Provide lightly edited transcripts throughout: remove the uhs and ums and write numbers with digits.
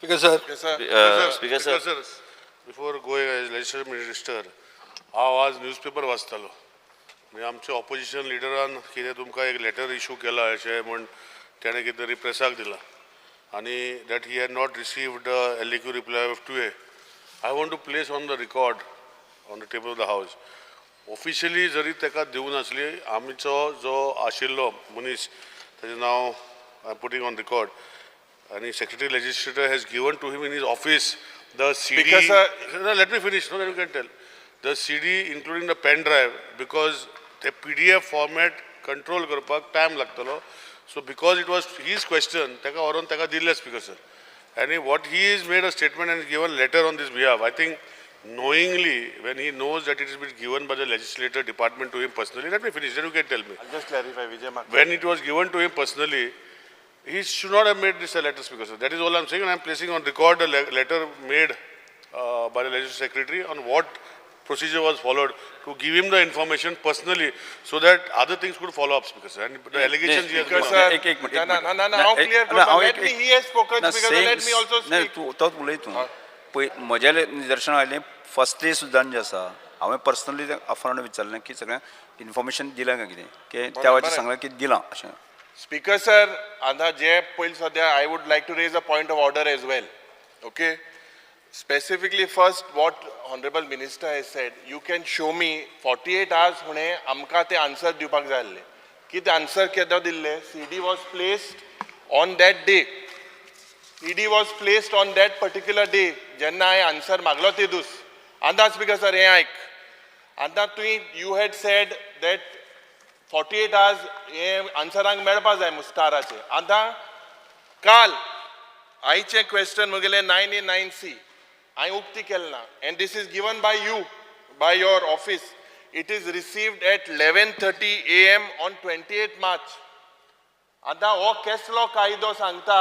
Speaker sir. Speaker sir, before going as legislative minister, हांव आज newspaper वाचतालो म्हणजे आमचे ऑपोजिशन लिडरान कितें तुमकां एक लेटर इशू केला अशें म्हण तेणें कितें तरी प्रेसाक दिला आनी that he had not received LAQ reply of today. I want to place on the record on the table of the house officially जरी ताका दिवून आसली आमचो जो आशिल्लो मनीस ताचें नांव I am putting on record and the Secretary Legislature has given to him in his office the CD. Because, no, let me finish, no, then you can tell. The CD including the pen drive because the PDF format control karpak time lagtalo. So because it was his question, taka oron taka dille Speaker sir. And what he has made a statement and given letter on this behalf, I think knowingly when he knows that it has been given by the legislator department to him personally, let me finish, then you can tell me. I'll just clarify, Vijay Mark. When it was given to him personally, he should not have made this a letter, Speaker sir. That is all I am saying, and I am placing on record a letter made by the Legislative Secretary on what procedure was followed to give him the information personally so that other things could follow up, Speaker sir. And the allegations he has Speaker sir, now clear, let me, he has spoken, Speaker sir, let me also speak. तोच उलयता पळय म्हज्या निदर्शनां आयलें first day सुद्दां जें आसा हांवें personally अफरान विचारलें की सगळ्यांक इन्फॉर्मेशन दिलां काय कितें की त्या वेळाचेर सांगलें की दिलां अशें. Speaker sir, आता जे पयलीं सद्या I would like to raise a point of order as well. Okay? Specifically first what Honorable Minister has said, you can show me 48 hours हुणे आमकां ते answer दिवपाक जाय आसले. की ते answer केदो दिल्ले? CD was placed on that day. CD was placed on that particular day. जेन्ना हांवें answer मागलो ते दीस. आतां Speaker sir हें आयक. आतां you had said that 48 hours हे आन्सरांक मेळपा जाय मुस्ताराचे. आतां काल आयचे क्वेश्चन मुगेले 9A9C हांवें उक्ती केलना and this is given by you, by your office. It is received at 11:30 AM on 28th March. आतां हो केसलो कायदो सांगता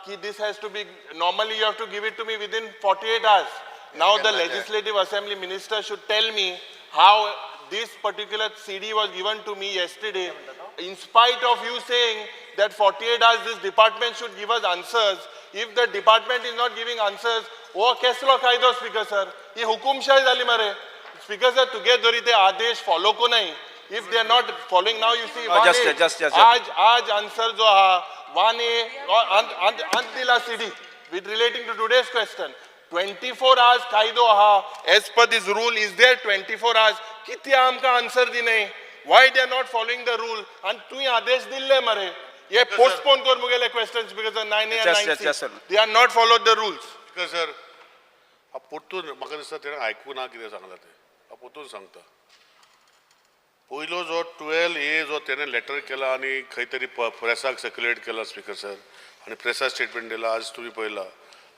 की this has to be, normally you have to give it to me within 48 hours. Now the Legislative Assembly Minister should tell me how this particular CD was given to me yesterday, in spite of you saying that 48 hours this department should give us answers. If the department is not giving answers, oh keslo kaido Speaker sir, ye hukumshahi zali mare. Speaker sir, together ते आदेश follow को नहीं. If they are not following, now you see, आज answer जो हा 1A अंत दिला CD with relating to today's question. 24 hours कायदो हा, as per this rule is there 24 hours. किती आमका आन्सर दिने? Why they are not following the rule? And तुई आदेश दिल्ले मरे. ये postpone कर मुगेले questions because of 9A and 9C. They are not followed the rules. Speaker sir, आप पोतून म्हाका दिसता तेणें आयकूं ना कितें सांगलां तें. आप पोतून सांगता. पयलो जो 12A जो तेणें लेटर केला आनी खंय तरी प्रेसाक सर्क्युलेट केला Speaker sir आनी प्रेसा स्टेटमेंट दिला आज तुमी पळयला.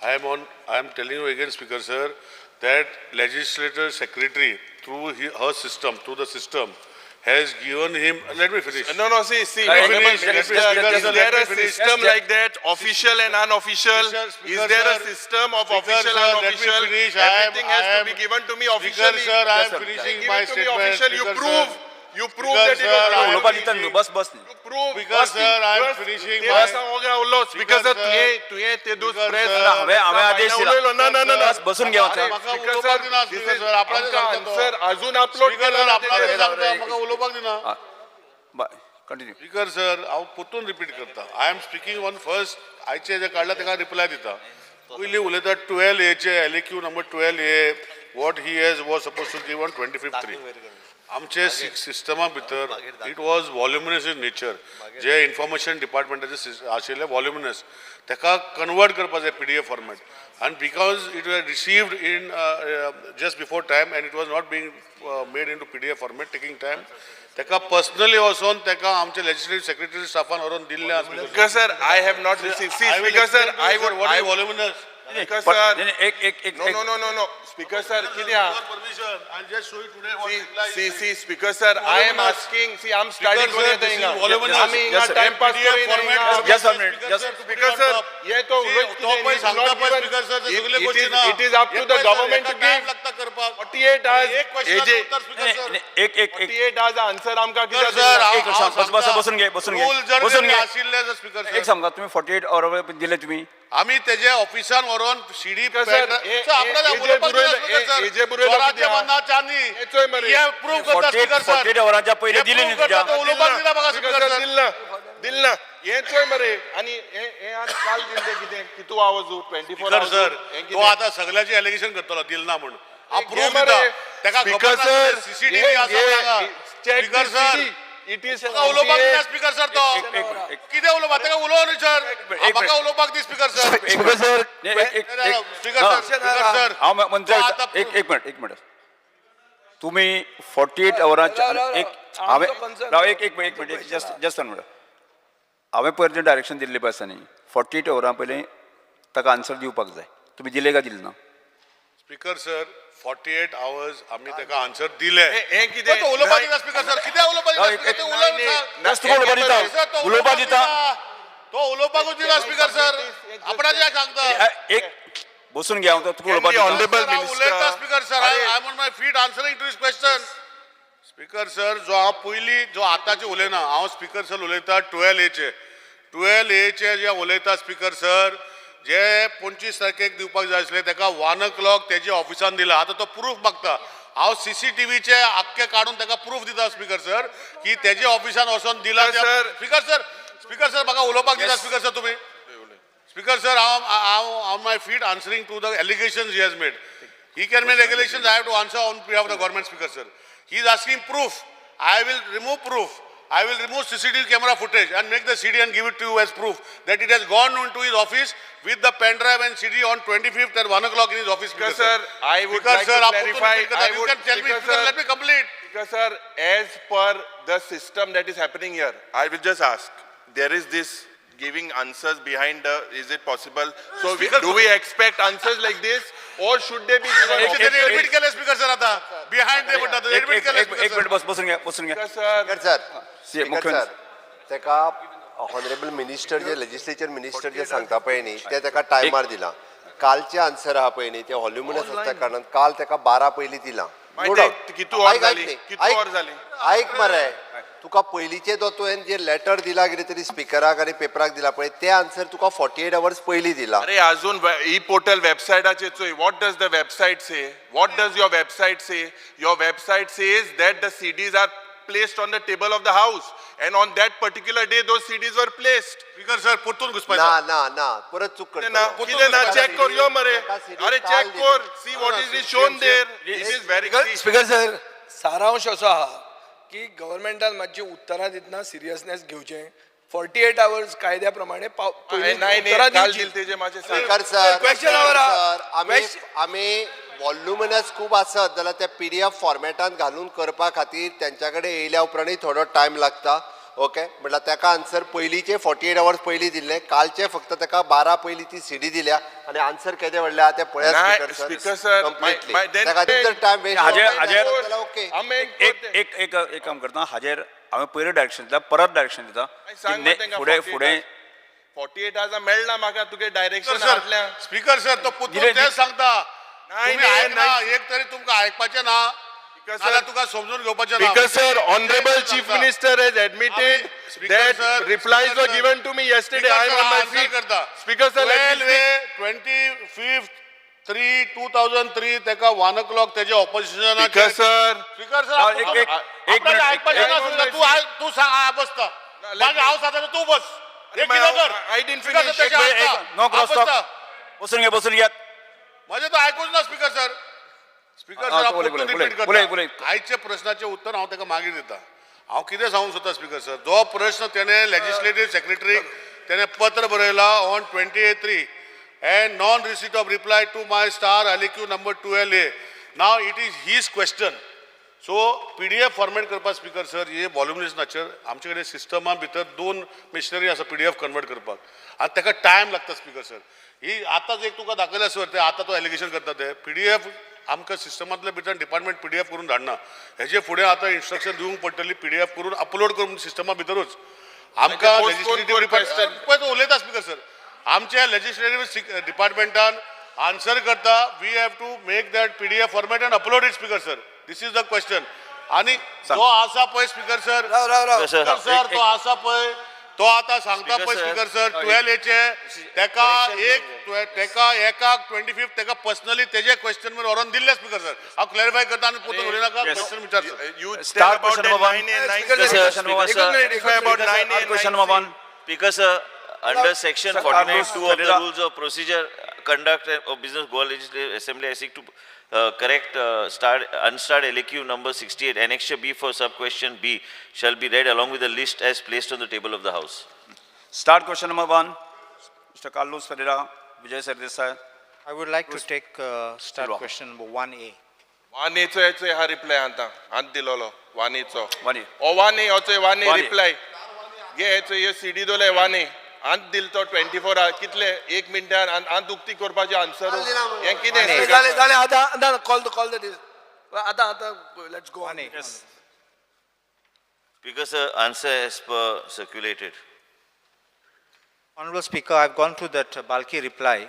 I am telling you again, Speaker sir, that Legislature Secretary through her system, through the system, has given him. Let me finish. No. See. Is there a system like that, official and unofficial? Is there a system of official and unofficial? Everything has to be given to me officially. Speaker sir, I am finishing my statement. You prove that it was bus you prove. Speaker sir, I am finishing my. Speaker sir, तुये ते दूस press. हमें आदेश दिला. No. बसून घ्या आता. Speaker sir, this is answer अजून upload केला. कंटिन्यू. Speaker sir, हांव पोतून रिपीट करता. I am speaking on first. आयचे जे काडला तेका रिप्लाय दिता. पयली उलयता 12A चे LAQ number 12A what he was supposed to give on 25/3. आमचे सिस्टमा भितर इट वॉज वॉल्युमिनस इन नेचर जे इन्फॉर्मेशन डिपार्टमेंटाचे आशिल्ले वॉल्युमिनस तेका कन्वर्ट करपा जाय PDF format and because it was received in just before time and it was not being made into PDF format taking time तेका personally वचोन तेका आमचे लेजिस्लेटिव्ह सेक्रेटरी स्टाफान व्हरून दिल्ले आसा. Speaker sir, I have not received. See, Speaker sir, I would. What is voluminous? Speaker sir, एक no. Speaker sir, किया? Permission. I'll just show you today what reply. See, Speaker sir, I am asking. See, I'm studying. Just a minute. Speaker sir, ये तो it is up to the government to give 48 hours. 48 hours answer आमका किती बसून घे एक सांगा तुम्ही 48 आवर दिले तुम्ही आम्ही त्याच्या ऑफिसान व्हरून सीडी Sir, प्रूव्ह करता स्पीकर सर 48 वरांच्या पहिले दिली न्ही तुझ्या उलोवपाक दिना म्हाका स्पीकर सर दिल ना हेच मरे आणि हे आज काल दिले किती किती आवाज 24 सर तो आता सगळ्याची एलिगेशन करतलो दिल ना म्हणून प्रूफ दिता तेका स्पीकर सर सीसीटीव्ही आसा स्पीकर सर इट इज उलोवपाक दिना स्पीकर सर तो कितें उलोवपाक तेका उलोव न्ही सर म्हाका उलोवपाक दी speaker sir speaker sir speaker sir हांव म्हणटा एक मिनिट तुम्ही 48 वरांच्या एक मिनिट जस्ट मिनिट हांवें पयर जें डायरेक्शन दिल्लें पळय आसा न्ही 48 वरां पयलीं ताका आन्सर दिवपाक जाय तुम्ही दिले का दिले ना स्पीकर सर 48 आवर्स आम्ही तेका आन्सर दिले हे कितें तो उलोवपाक दिता स्पीकर सर कित्याक उलोवपाक दिता तो उलोवपाकूच दिना स्पीकर सर आपणाचे सांगता एक बसून घ्या तुका उलोवपाक उलयता speaker sir I am on my feet answering to his question speaker sir जो हांव पयलीं जो आतांचे उलयना हांव स्पीकर सर उलयता 12A चे जे उलयता स्पीकर सर जे 25 तारखेक दिवपाक जाय आसले तेका 1 o'clock तेजे ऑफिसान दिला आता तो प्रूफ मागता हांव सीसीटीव्हीचे आख्खे काढून तेका प्रूफ दिता स्पीकर सर की तेजे ऑफिसान वचोन दिला स्पीकर सर म्हाका उलोवपाक दिता स्पीकर सर तुम्ही स्पीकर सर हांव on my feet answering to the allegations he has made he can make regulations I have to answer on behalf of the government speaker sir he is asking proof I will remove CCTV camera footage and make the CD and give it to you as proof that it has gone into his office with the pen drive and CD on 25th at 1 o'clock in his office. Because sir, I would like to clarify. You can tell me, let me complete. Because sir, as per the system that is happening here, I will just ask. There is this giving answers behind the, is it possible? So do we expect answers like this or should they be given? Repeat केले speaker sir आता behind they म्हणतात repeat केले एक minute बसून घ्या sir तेका honourable minister जे legislature minister जे सांगता पळय न्ही ते तेका टायमार दिला कालचे आन्सर आहा पळय न्ही ते व्हॉल्युमिनस आसल्या कारणान काल तेका 12 पयलीं दिला ऐक मरे तुका पयलींचे जो तुवें जे लेटर दिला कितें तरी स्पिकराक आनी पेपराक दिला पळय ते आन्सर तुका 48 hours पयलीं दिला अरे अजून ई पोर्टल वेबसायटाचेर चोय what does the website say what does your website say your website says that the CDs are placed on the table of the house and on that particular day those CDs were placed. Speaker sir पुरतून घुसपायचा ना परत चूक करता ना कितें ना check कर यो मरे अरे चेक कर see what is shown there it is very clear. Speaker sir सारांश असो आहा की गव्हर्नमेंटान मातशी उतरां दितना सिरियसनेस घेवचें 48 hours कायद्या प्रमाणे काल दिल तेजे माझे स्पीकर सर आम्ही व्हॉल्युमिनस खूप आसत जाल्यार ते PDF फॉर्मॅटान घालून करपा खातीर त्यांच्याकडे येयल्या उपरांतूय थोडो टायम लागता ओके म्हटल्यार तेका आन्सर पयलींचे 48 hours पयलीं दिल्ले कालचे फक्त तेका 12 पयलीं ती सीडी दिल्या आनी आन्सर केदे व्हडले आहा ते पळयात स्पीकर सर तेका जर टायम वेस्ट ओके एक काम करता हाजेर हांवें पयलीं डायरेक्शन दिता परत डायरेक्शन दिता फुडें 48 hours मेळना म्हाका तुगे डायरेक्शन स्पीकर सर तो पुतून तेच सांगता एक तरी तुमकां आयकपाचें ना नाल्यार तुका समजून घेवपाचें ना Because sir, honorable chief minister has admitted that replies were given to me yesterday. I am on my feet. Speaker sir, 25th 3/2003 तेका 1 o'clock तेजे ऑपोजिशनाचे Speaker sir, एक मिनिट आयकपाचें ना तू सांग हांव बसता मागीर हांव सांगता तू बस एक कितें कर I didn't finish. No cross talk बसून घ्या माझे तो ऐकूच ना स्पीकर सर आयचे प्रश्नाचे उत्तर हांव तेका मागीर दिता हांव कितें सांगूंक सोदता स्पीकर सर जो प्रश्न तेणे लेजिस्लेटिव्ह सेक्रेटरीक तेणे पत्र बरयला on 28/3 and non receipt of reply to my star LQ number 12A now it is his question so PDF format करपाक स्पीकर सर हे व्हॉल्युमिनसाचेर आमचे कडेन सिस्टमा भितर 2 मिशनरी आसा PDF कन्वर्ट करपाक आनी तेका टायम लागता स्पीकर सर ही आतांच एक तुका दाखयल्या सर ते आतां तो एलिगेशन करता ते PDF आमकां सिस्टमांतल्या भितर डिपार्टमेंट PDF करून धाडना हेजे फुडें आतां इन्स्ट्रक्शन दिवंक पडटली PDF करून अपलोड करून सिस्टमा भितरूच आमकां लेजिस्लेटिव्ह डिपार्टमेंट पळय तो उलयता स्पीकर सर आमच्या लेजिस्लेटिव्ह डिपार्टमेंटान आन्सर करता we have to make that PDF format and upload it speaker sir this is the question आणि जो आसा पळय स्पीकर सर तो आसा पळय तो आता सांगता पळय स्पीकर सर 12A तेका एकाक 25 तेका पर्सनली तेजे क्वेश्चन मध्ये व्हरून दिल्ले स्पीकर सर हांव क्लॅरिफाय करता आनी परतून उलयनाका क्वेश्चन विचार sir You Start tell about question that number one. 9A, 9 Speaker, Question number one, एक minute, Clarify about 9A, Question 9C. number one. Because under section Sir, 49(2) of the Carlos rules of procedure, conduct of business Goa Legislative Assembly, I seek to correct unstart LAQ number 68, annexure B for sub-question B shall be read along with the list as placed on the table of the House. Start question number one. Mr. Carlos Ferreira, Vijay Sardesai. I would like to take start Silva. question number 1A. 1A चो याचो हा reply आंत दिलोलो 1A चो 1A. ओ 1A होचो 1A 1A. Reply गे हेचो ये CD दोले 1A आंत दिल तो 24 hours कितले 1 मिनिटान आंत उक्ती करपाचे आन्सर हे कितें जालें आतां कॉल द दिस आतां let's go on Yes. Speaker sir, answer as per circulated. Honorable Speaker, I've gone through that bulky reply,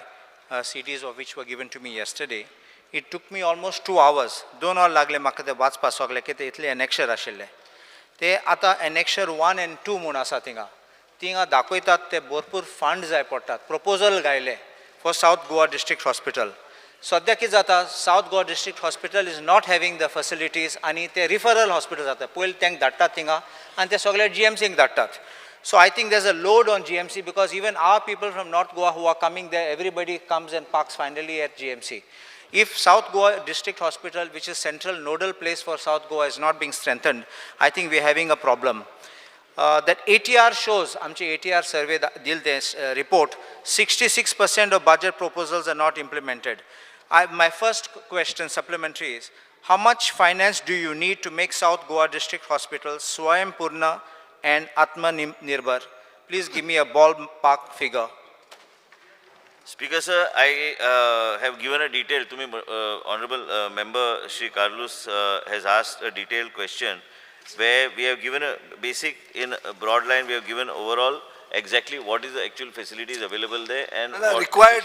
CDs of which were given to me yesterday. It took me almost 2 hours. 2 hours lagle म्हाका ते वाचपाक सोगले की ते इतले annexure आशिल्ले. ते आतां annexure 1 and 2 म्हूण आसा थिंगा दाखयतात ते भरपूर फंड जाय पडटात. प्रपोजल घायले for South Goa District Hospital. सद्या कितें जाता, South Goa District Hospital is not having the facilities आनी ते referral hospital जाता. पयलीं तांकां धाडटात थिंगा आनी ते सगळे GMCक धाडटात. So I think there's a load on GMC because even our people from North Goa who are coming there, everybody comes and parks finally at GMC. If South Goa District Hospital, which is central nodal place for South Goa, is not being strengthened, I think we're having a problem. That ATR shows, आमची ATR survey dil this report, 66% of budget proposals are not implemented. My first question supplementary is, how much finance do you need to make South Goa District Hospital Swayam Purna and Atma Nirbhar? Please give me a ballpark figure. Speaker sir, I have given a detail to me, Honorable Member Shri Carlos has asked a detailed question where we have given a basic, in a broad line, we have given overall exactly what is the actual facilities available there and what required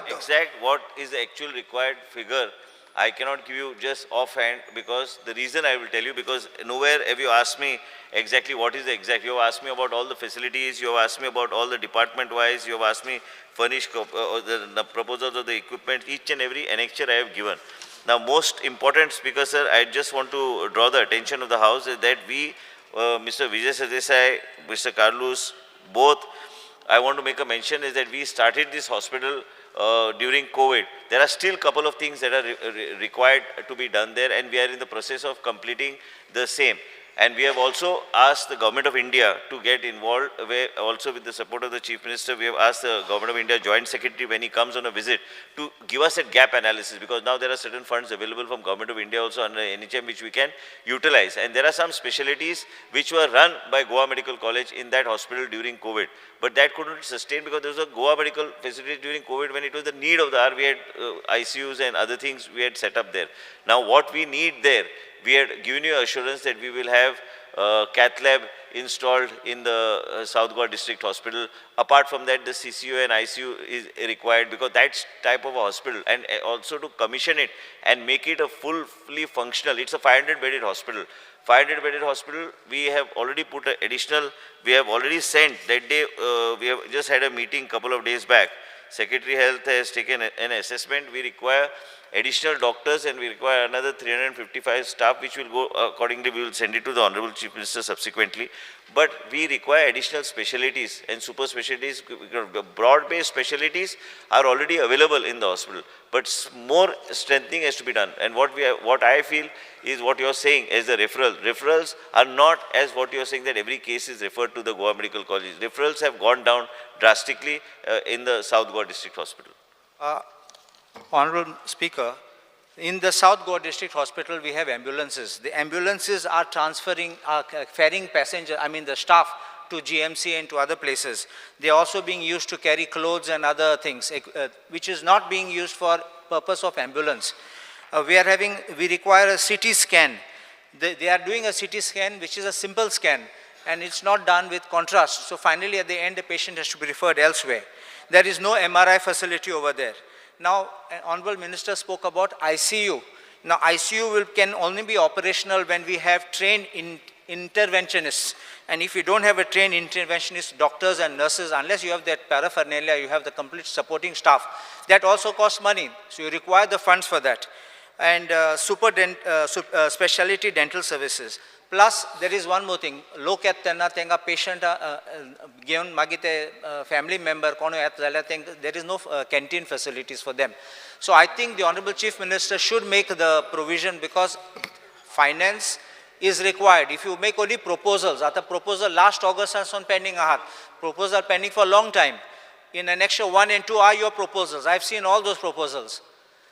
exact what is the actual required figure. I cannot give you just offhand because the reason I will tell you, because nowhere have you asked me exactly what is the exact. You have asked me about all the facilities, you have asked me about all the department wise, you have asked me furnished the proposals of the equipment, each and every annexure I have given. Now most important, Speaker sir, I just want to draw the attention of the House is that we, Mr. Vijay Sardesai, Mr. Carlos, both, I want to make a mention is that we started this hospital during COVID. There are still a couple of things that are required to be done there and we are in the process of completing the same. And we have also asked the Government of India to get involved, where also with the support of the Chief Minister, we have asked the Government of India Joint Secretary when he comes on a visit to give us a gap analysis because now there are certain funds available from Government of India also under NHM which we can utilize. And there are some specialties which were run by Goa Medical College in that hospital during COVID. But that couldn't sustain because there was a Goa Medical facility during COVID when it was the need of the hour. We had ICUs and other things we had set up there. Now what we need there, we had given you assurance that we will have cath lab installed in the South Goa District Hospital. Apart from that, the CCU and ICU is required because that's type of a hospital, and also to commission it and make it a fully functional. It's a 500-bedded hospital. 500-bedded hospital, we have already put an additional, we have already sent that day, we have just had a meeting couple of days back. Secretary Health has taken an assessment. We require additional doctors and we require another 355 staff which will go accordingly. We will send it to the Honorable Chief Minister subsequently. But we require additional specialties and super specialties. Broad-based specialties are already available in the hospital. But more strengthening has to be done. And what I feel is what you are saying as the referral. Referrals are not as what you are saying that every case is referred to the Goa Medical College. Referrals have gone down drastically in the South Goa District Hospital. Honorable Speaker, in the South Goa District Hospital, we have ambulances. The ambulances are ferrying passengers, the staff to GMC and to other places. They are also being used to carry clothes and other things, which is not being used for purpose of ambulance. We require a CT scan. They are doing a CT scan, which is a simple scan, and it's not done with contrast. So finally, at the end, the patient has to be referred elsewhere. There is no MRI facility over there. Now, Honorable Minister spoke about ICU. Now, ICU can only be operational when we have trained interventionists. And if you don't have a trained interventionist, doctors and nurses, unless you have that paraphernalia, you have the complete supporting staff, that also costs money. So you require the funds for that. And specialty dental services. Plus, there is one more thing. Look at tenga patient given magite family member kono at there is no canteen facilities for them. So I think the Honorable Chief Minister should make the provision, because finance is required. If you make only proposals, at the proposal last August has on pending ahat, proposal pending for a long time. In Annexure 1 and 2 are your proposals. I've seen all those proposals.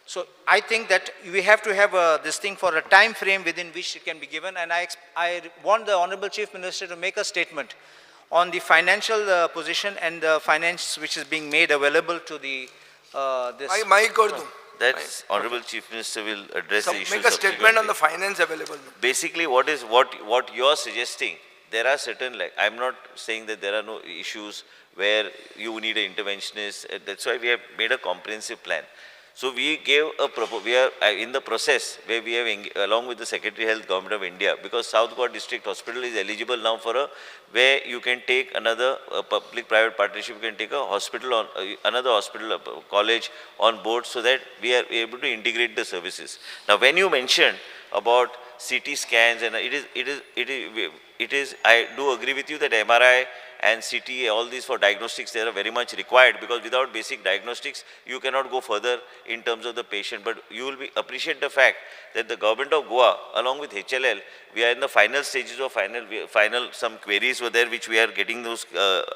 So I think that we have to have this thing for a time frame within which it can be given, and I want the Honorable Chief Minister to make a statement on the financial position and the finance which is being made available to the this. माई कर दूं. That's Honorable Chief Minister will address the issue. Make a statement on the finance available. Basically, what you're suggesting, there are certain, like, I'm not saying that there are no issues where you need an interventionist. That's why we have made a comprehensive plan. So we gave we are in the process where we have, along with the Secretary Health, Government of India, because South Goa District Hospital is eligible now for where you can take another public-private partnership, you can take a hospital on, another hospital, college on board, so that we are able to integrate the services. Now, when you mentioned about CT scans, and it is, I do agree with you that MRI and CT, all these for diagnostics, they are very much required, because without basic diagnostics, you cannot go further in terms of the patient. But you will appreciate the fact that the government of Goa, along with HLL, we are in the final stages of final some queries were there, which we are getting those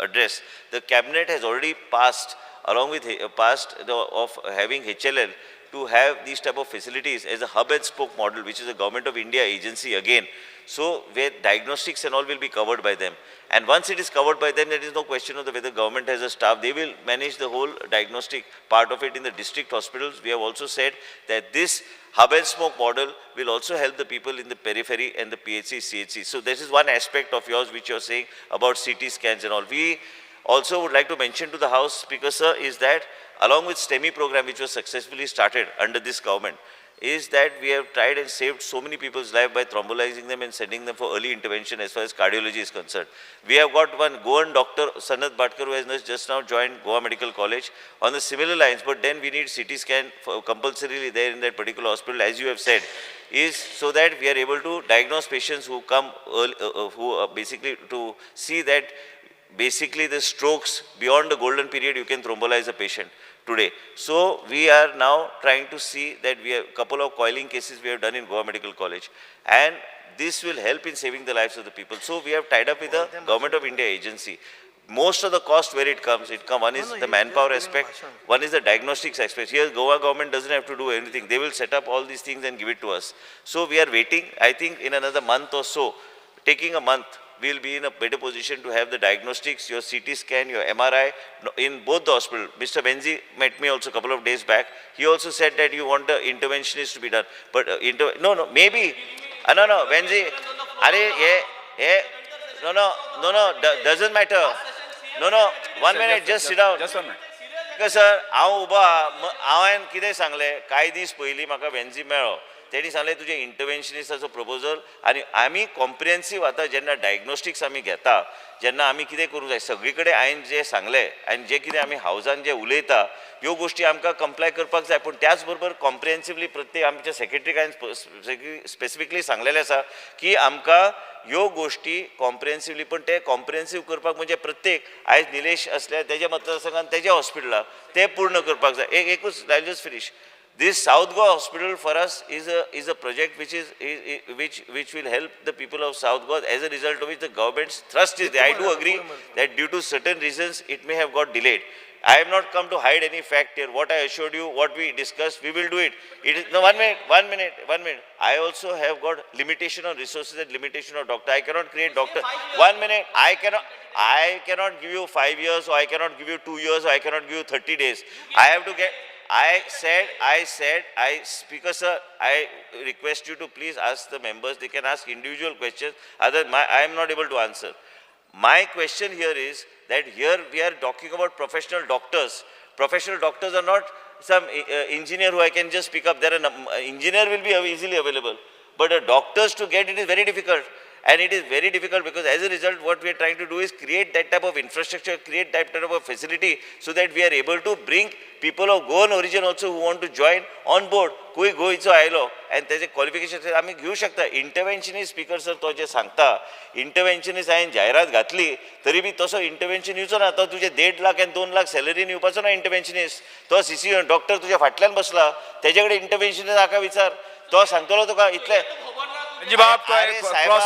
addressed. The cabinet has already passed, along with of having HLL, to have these type of facilities as a hub and spoke model, which is a Government of India agency again. So where diagnostics and all will be covered by them. And once it is covered by them, there is no question of whether government has a staff. They will manage the whole diagnostic part of it in the district hospitals. We have also said that this hub and spoke model will also help the people in the periphery and the PHC, CHC. So this is one aspect of yours which you are saying about CT scans and all. We also would like to mention to the House Speaker, sir, is that along with STEMI program, which was successfully started under this government, is that we have tried and saved so many people's life by thrombolizing them and sending them for early intervention as far as cardiology is concerned. We have got one Goan doctor, Sanat Bhatkar, who has just now joined Goa Medical College on the similar lines, but then we need CT scan for compulsorily there in that particular hospital, as you have said, is so that we are able to diagnose patients who come early, who are basically to see that basically the strokes beyond the golden period, you can thrombolize a patient today. So we are now trying to see that we have a couple of coiling cases we have done in Goa Medical College, and this will help in saving the lives of the people. So we have tied up with the Government of India agency. Most of the cost where it comes, one is the manpower aspect, one is the diagnostics aspect. Here Goa government doesn't have to do anything. They will set up all these things and give it to us. So we are waiting. I think in another month or so, taking a month, we will be in a better position to have the diagnostics, your CT scan, your MRI in both the hospitals. Mr. Benzi met me also a couple of days back. He also said that you want the interventionist to be done. But maybe. No, Benzi. No, doesn't matter. No, 1 minute, just sit down. Just 1 minute. Because sir, हांवें कितें सांगलें कांय दीस पयलीं म्हाका वेन्झी मेळ्ळो तेणी सांगलें तुजें इंटरव्हेन्शनिस्टाचो प्रपोजल आनी आमी कॉम्प्रिहेन्सीव आतां जेन्ना डायग्नोस्टिक्स आमी घेता जेन्ना आमी कितें करूंक जाय सगळे कडेन हांवें जें सांगलें आनी जें कितें आमी हावजान जें उलयता ह्यो गोश्टी आमकां कंप्लाय करपाक जाय पूण त्याच बरोबर कॉम्प्रिहेन्सिवली प्रत्येक आमच्या सेक्रेटरीक हांवें स्पेसिफिकली सांगलेलें आसा की आमकां ह्यो गोश्टी कॉम्प्रिहेन्सिवली पण ते कॉम्प्रिहेन्सीव करपाक म्हणजे प्रत्येक आयज निलेश असल्या तेज्या मतदारसंघात तेज्या हॉस्पिटलाक ते पूर्ण करपाक जाय एकूच I just finish. This South Goa hospital for us is a project which will help the people of South Goa, as a result of which the government's thrust is there. I do agree that due to certain reasons it may have got delayed. I have not come to hide any fact here. What I assured you, what we discussed, we will do it. It is no 1 minute. I also have got limitation on resources and limitation of doctor. I cannot create doctor. 1 minute. I cannot give you 5 years, or I cannot give you 2 years, or I cannot give you 30 days. I have to get. I said, Speaker sir, I request you to please ask the members. They can ask individual questions. I am not able to answer. My question here is that here we are talking about professional doctors. Professional doctors are not some engineer who I can just pick up. There an engineer will be easily available, but doctors to get it is very difficult. And it is very difficult because as a result, what we are trying to do is create that type of infrastructure, create that type of facility so that we are able to bring people of Goan origin also who want to join on board. कोई गोयचो आयलो आनी तेजे qualification आमी घेवं शकता. इंटरव्हेन्शनिस्ट speaker sir तो जे सांगता, इंटरव्हेन्शनिस्ट हांवें जायरात घातली तरी बी तसो इंटरव्हेन्शन येवचो ना. तो तुजे 1.5 लाख आनी 2 लाख सॅलरीन येवपाचो ना इंटरव्हेन्शनिस्ट. तो CC डॉक्टर तुज्या फाटल्यान बसला, तेजे कडेन इंटरव्हेन्शनिस्ट हाका विचार, तो सांगतलो तुका इतले. अरे साहेबा,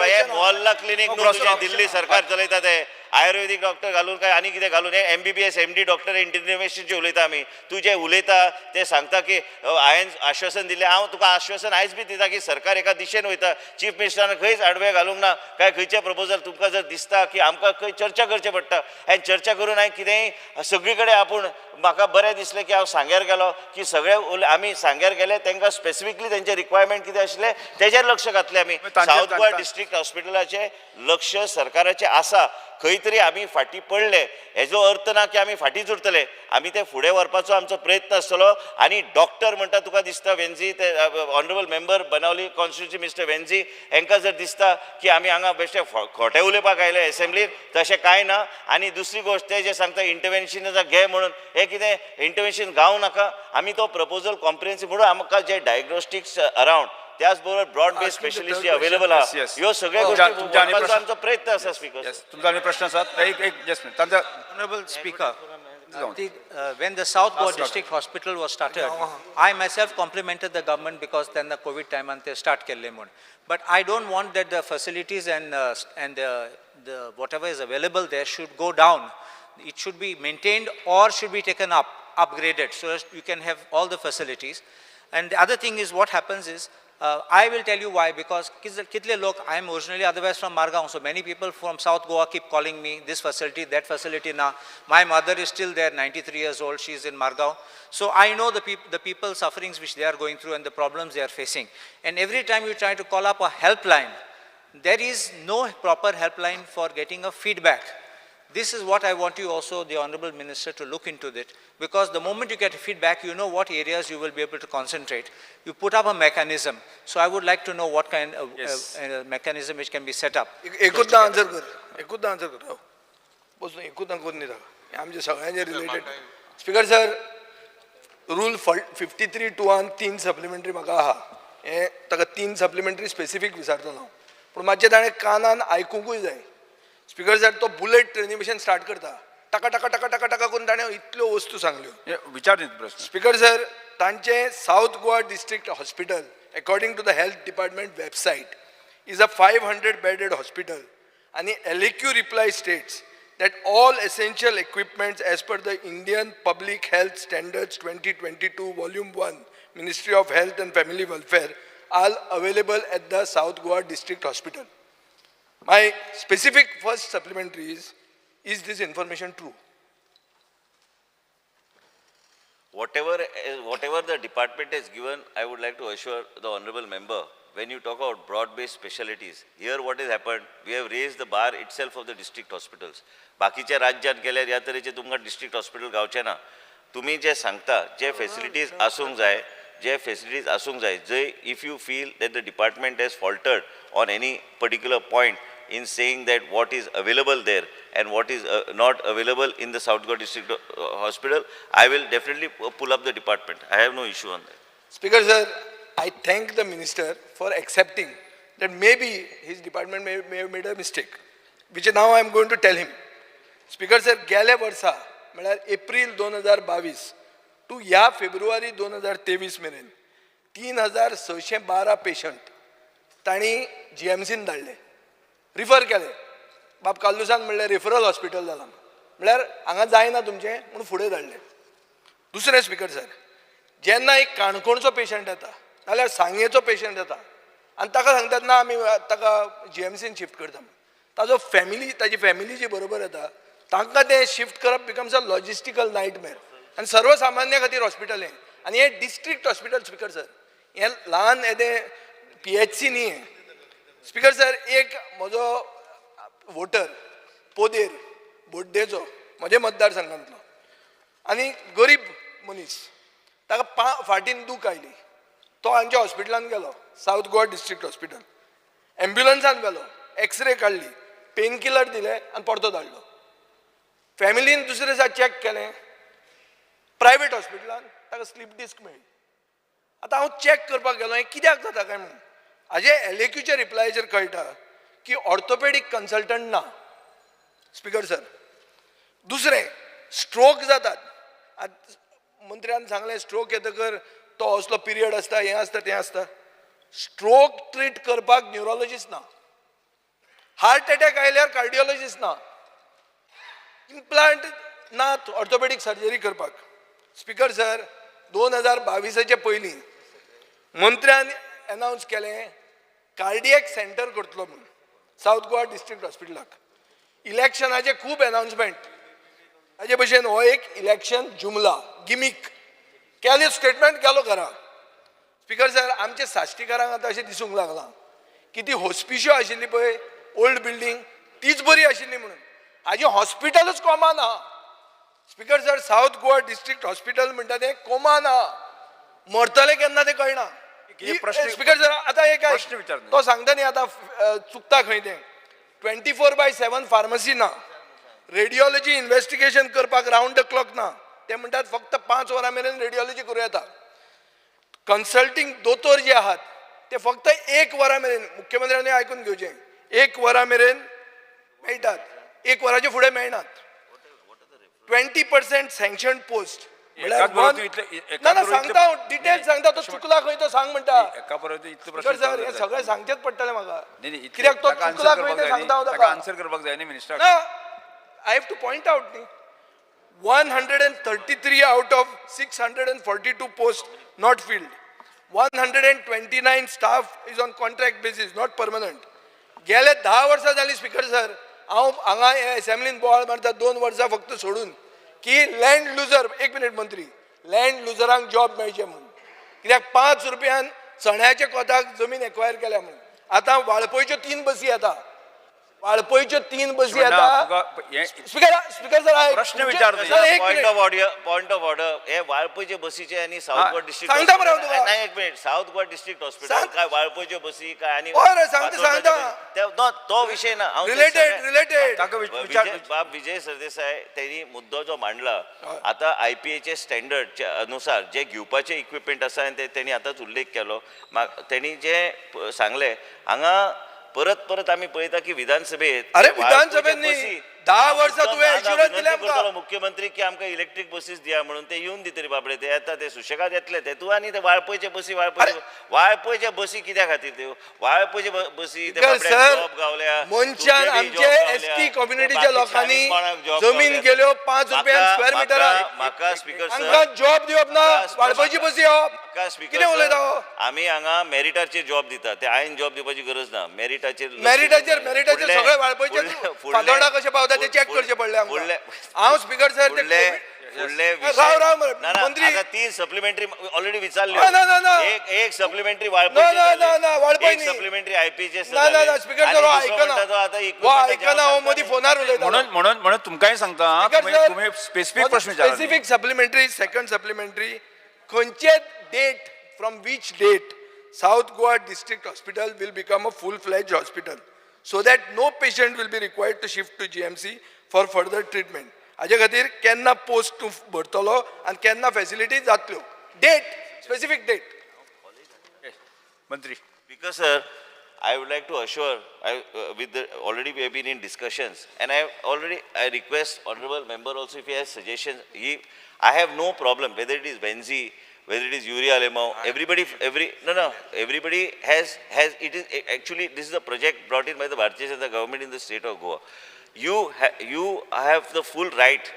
हे मोहल्ला क्लिनिक न्हू तुजें दिल्ली सरकार चलयता ते. आयुर्वेदिक डॉक्टर घालून काय आनी कितें घालून हे MBBS MD डॉक्टर इंटरव्हेन्शनचे उलयता आमी. तूं जे उलयता ते सांगता की हांवें आश्वासन दिलें. हांव तुका आश्वासन आयज बी दिता की सरकार एका दिशेन वयता. चीफ मिनिस्टरान खंयच आडवे घालूंक ना. काय खंयचे प्रपोजल तुमकां जर दिसता की आमकां खंय चर्चा करचें पडटा आनी चर्चा करून हांवें कितेंय सगळी कडेन आपूण म्हाका बरें दिसलें की हांव सांग्यार गेलो की सगळे आमी सांग्यार गेले तांकां स्पेसिफिकली तेंचे रिक्वायरमेंट कितें आशिल्लें तेजेर लक्ष घातलें आमी. सावथ गोवा डिस्ट्रिक्ट हॉस्पिटलाचें लक्ष सरकाराचें आसा. खंय तरी आमी फाटीं पडले हेजो अर्थ ना की आमी फाटींच उरतले. आमी ते फुडें व्हरपाचो आमचो प्रयत्न आसतलो. आनी डॉक्टर म्हणटा तुका दिसता वेन्झी ते ऑनरेबल मेंबर बनावली कॉन्स्टिट्युन्सी मिस्टर वेन्झी हांकां जर दिसता की आमी हांगा बेश्टे खोटे उलोवपाक आयले एसेंब्लीन, तशें कांय ना. आनी दुसरी गोश्ट ते जे सांगता इंटरव्हेन्शन घे म्हणून, हे कितें इंटरव्हेन्शन गावं नाका. आमी तो प्रपोजल कॉम्प्रिहेन्सीव म्हणून आमकां जे डायग्नोस्टिक्स अरावंड त्याच बरोबर ब्रॉड बेस स्पेशलिस्ट जे अवेलेबल आहा ह्यो सगळ्यो गोष्टी करपाचो आमचो प्रयत्न आसा. स्पीकर तुमचा आनी प्रश्न आसा एक just तांचा Honorable Speaker, when the South Goa District Hospital was started, I myself complimented the government because then the COVID time and they start kelle mon. But I don't want that the facilities and the whatever is available there should go down. It should be maintained or should be taken up, upgraded, so that you can have all the facilities. And the other thing is what happens is, I will tell you why, because kitle log, I am originally otherwise from Margaon, so many people from South Goa keep calling me, this facility, that facility now. My mother is still there, 93 years old, she is in Margaon. So I know the people's sufferings which they are going through and the problems they are facing. And every time you try to call up a helpline, there is no proper helpline for getting a feedback. This is what I want you also, the Honorable Minister, to look into it, because the moment you get feedback, you know what areas you will be able to concentrate. You put up a mechanism. So I would like to know what kind of mechanism which can be set up. एकूचदा answer कर बसून एकूचदा करून नाही हे आमचे सगळ्यांचे related. Speaker sir, rule 53(2) 3 supplementary म्हाका आहा. हे ताका 3 सप्लिमेंटरी स्पेसिफीक विचारतलो हांव, पूण मातशें ताणें कानान आयकूंकूय जाय. स्पीकर सर, तो बुलेट ट्रेनिमेशन स्टार्ट करता, टका टका टका टका टका करून ताणें इतल्यो वस्तू सांगल्यो. विचार प्रश्न. स्पीकर सर, तांचे South Goa district hospital, according to the health department website, is a 500-bedded hospital, and the LAQ reply states that all essential equipments as per the Indian Public Health Standards 2022 Volume 1, Ministry of Health and Family Welfare, are available at the South Goa District Hospital. My specific first supplementary is this information true? Whatever the department has given, I would like to assure the honorable member, when you talk about broad-based specialties, here what has happened, we have raised the bar itself of the district hospitals. बाकीच्या राज्यात गेल्यार ह्या तरेचे तुमकां district hospital गावचे ना. तुम्ही जे सांगता, जे फॅसिलिटीज आसूंक जाय, जंय if you feel that the department has faltered on any particular point in saying that what is available there and what is not available in the South Goa District Hospital, I will definitely pull up the department. I have no issue on that. Speaker sir, I thank the minister for accepting that maybe his department may have made a mistake, which now I am going to tell him. Speaker sir, गेल्या वर्सा म्हळ्यार April 2022 to ह्या February 2023 मेरेन 3612 patient तांणी GMCन धाडले, refer केले. बाब कालुसान म्हणलें रेफरल हॉस्पिटल जालां, म्हळ्यार हांगा जायना तुमचें म्हणून फुडें धाडलें. दुसरें स्पीकर सर, जेन्ना एक काणकोणचो पेशंट येता नाल्यार सांगेचो पेशंट येता आनी ताका सांगतात ना आमी ताका GMCन शिफ्ट करता, ताजो ताजी फॅमिली जी बरोबर येता तांकां तें शिफ्ट करप बिकम्स अ लॉजिस्टिकल नायटमेर. आनी सर्वसामान्या खातीर हॉस्पिटल हें, आनी हें डिस्ट्रिक्ट हॉस्पिटल. स्पीकर सर, हें ल्हान येदें PHC न्ही हें. स्पीकर सर, एक म्हजो वोटर पोदेर बोड्डेचो म्हज्या मतदारसंघांतलो आनी गरीब मनीस, ताका फाटीन दूख आयली, तो हांच्या हॉस्पिटलान गेलो, साऊथ गोवा डिस्ट्रिक्ट हॉस्पिटल. एम्ब्युलन्सान व्हेलो एक्सरे काडली पेन किलर दिले आनी परतो धाडलो फॅमिलीन दुसरे दिसा चॅक केलें प्रायवेट हॉस्पिटलान ताका स्लीप डिस्क मेळ्ळी आतां हांव चॅक करपाक गेलो हें कित्याक जाता काय म्हणून हाजे एलएक्यूच्या रिप्लायचेर कळटा की ऑर्थोपेडीक कन्सल्टंट ना स्पीकर सर दुसरें स्ट्रोक जातात मंत्र्यान सांगलें स्ट्रोक येतकर तो असलो पिरियड आसता हें आसता तें आसता स्ट्रोक ट्रीट करपाक न्युरोलॉजिस्ट ना हार्ट अटॅक आयल्यार कार्डिओलॉजिस्ट ना इम्प्लांट नात ऑर्थोपेडीक सर्जरी करपाक स्पीकर सर 2022चे पयलीं मंत्र्यान अनावन्स केलें कार्डियक सेंटर करतलो म्हणून सावथ गोवा डिस्ट्रिक्ट हॉस्पिटलाक इलेक्शनाचे खूब अनावन्समेंट हाजे भशेन हो एक इलेक्शन जुमला गिमीक केले स्टेटमेंट केलो घरा स्पीकर सर आमचे साश्टीकारांक आतां अशें दिसूंक लागलां की ती हॉस्पिशियो आशिल्ली पळय ओल्ड बिल्डींग तीच बरी आशिल्ली म्हणून हाजें हॉस्पिटलूच कोमान आहा speaker sir south Goa district hospital म्हणटा तें कोमान आहा मरतले केन्ना तें कळना स्पीकर सर आतां एक तो सांगता न्ही आतां चुकता खंय तें 24/7 फार्मसी ना रेडिओलॉजी इन्व्हेस्टिगेशन करपाक रावंड द क्लॉक ना ते म्हणटात फक्त 5 वरां मेरेन रेडिओलॉजी करूं येता कन्सल्टींग दोतोर जे आहात ते फक्त 1 वरा मेरेन मुख्यमंत्र्यांनी आयकून घेवचें 1 वरा मेरेन मेळटात 1 वराचे फुडें मेळनात 20% सँक्शन पोस्ट ना सांगता हांव डिटेल सांगता तो चुकला खंय तो सांग म्हणटा सर हे सगळें सांगचेच पडटलें म्हाका कित्याक तो चुकला खंय तें सांगता हांव ताका आन्सर करपाक जाय न्ही मिनिस्टर ना I have two point out न्ही 133 out of 642 posts not filled. 129 staff is on contract basis, not permanent. गेले 10 वर्सां जाली स्पीकर सर हांव हांगा असेंब्लीन बोवाळ मारता 2 वर्सां फक्त सोडून की लँड लुजर 1 मिनिट मंत्री लँड लुजरांक जॉब मेळचे म्हणून कित्याक 5 रुपयान चण्याच्या कोताक जमीन एक्वायर केल्या म्हणून आतां वाळपयच्यो 3 बसी येता वाळपयच्यो 3 बसी येता स्पीकर सर प्रश्न विचारतो पॉइंट ऑफ ऑर्डर हे वाळपयचे बसीचे आणि साऊथ गोवा डिस्ट्रिक्ट सांगता मरे हांव तुका. नाही एक minute south Goa district hospital काय वाळपयच्यो बसी काय आणि हय, सांगता. तो विषय ना रिलेटेड बाब विजय सरदेसाय त्यांनी मुद्दो जो मांडला आता IPAचे स्टँडर्ड अनुसार जे घेवपाचे इक्विपमेंट आसा आनी त्यांनी आतांच उल्लेख केलो त्यांनी जे सांगले हांगा परत आम्ही पळयता की विधानसभेत अरे विधानसभेत न्ही 10 वर्सां तुवें एश्युरन्स दिले आमकां मुख्यमंत्री की आमकां इलेक्ट्रीक बसीस दिया म्हणून ते येवन दितरी बाबडे ते येता ते सुशेगाद येतले ते तूं आनी ते वाळपयचे बसी वाळपयचे बसी कित्या खातीर त्यो वाळपयचे बसी जॉब गावल्या मनशान आमचे ST कम्युनिटीच्या लोकांनी जमीन गेल्यो 5 रुपयान स्क्वेअर मिटराक म्हाका स्पीकर आमकां जॉब दिवप ना वाळपयची बसी कितें उलयता आमी हांगा मेरिटाचेर जॉब दिता ते आयन जॉब दिवपाची गरज ना मेरिटाचेर सगळे वाळपयचे फादोर्डा कशे पावता ते चेक करचे पडले आमकां हांव स्पीकर सर मंत्री 3 सप्लिमेंटरी ऑलरेडी विचारले एक सप्लिमेंटरी वाळपय सप्लिमेंटरी IPAचे स्पीकर सर आयकना हो मदीं फोनार उलयता म्हणून तुमकांय सांगता तुम्ही स्पेसिफिक प्रश्न विचारा स्पेसिफिक सप्लिमेंटरी सेकंड सप्लिमेंटरी खंयचे date from which date South Goa District Hospital will become a full-fledged hospital so that no patient will be required to shift to GMC for further treatment. हाजे खातीर केन्ना post तूं भरतलो आनी केन्ना facility जातल्यो date specific date मंत्री Because sir, I would like to assure, already we have been in discussions, and I request honorable member also if he has suggestions. I have no problem whether it is Benzi, whether it is urea lemon. Everybody has. It is actually this is a project brought in by the Bharatiya Janata government in the state of Goa. You have the full right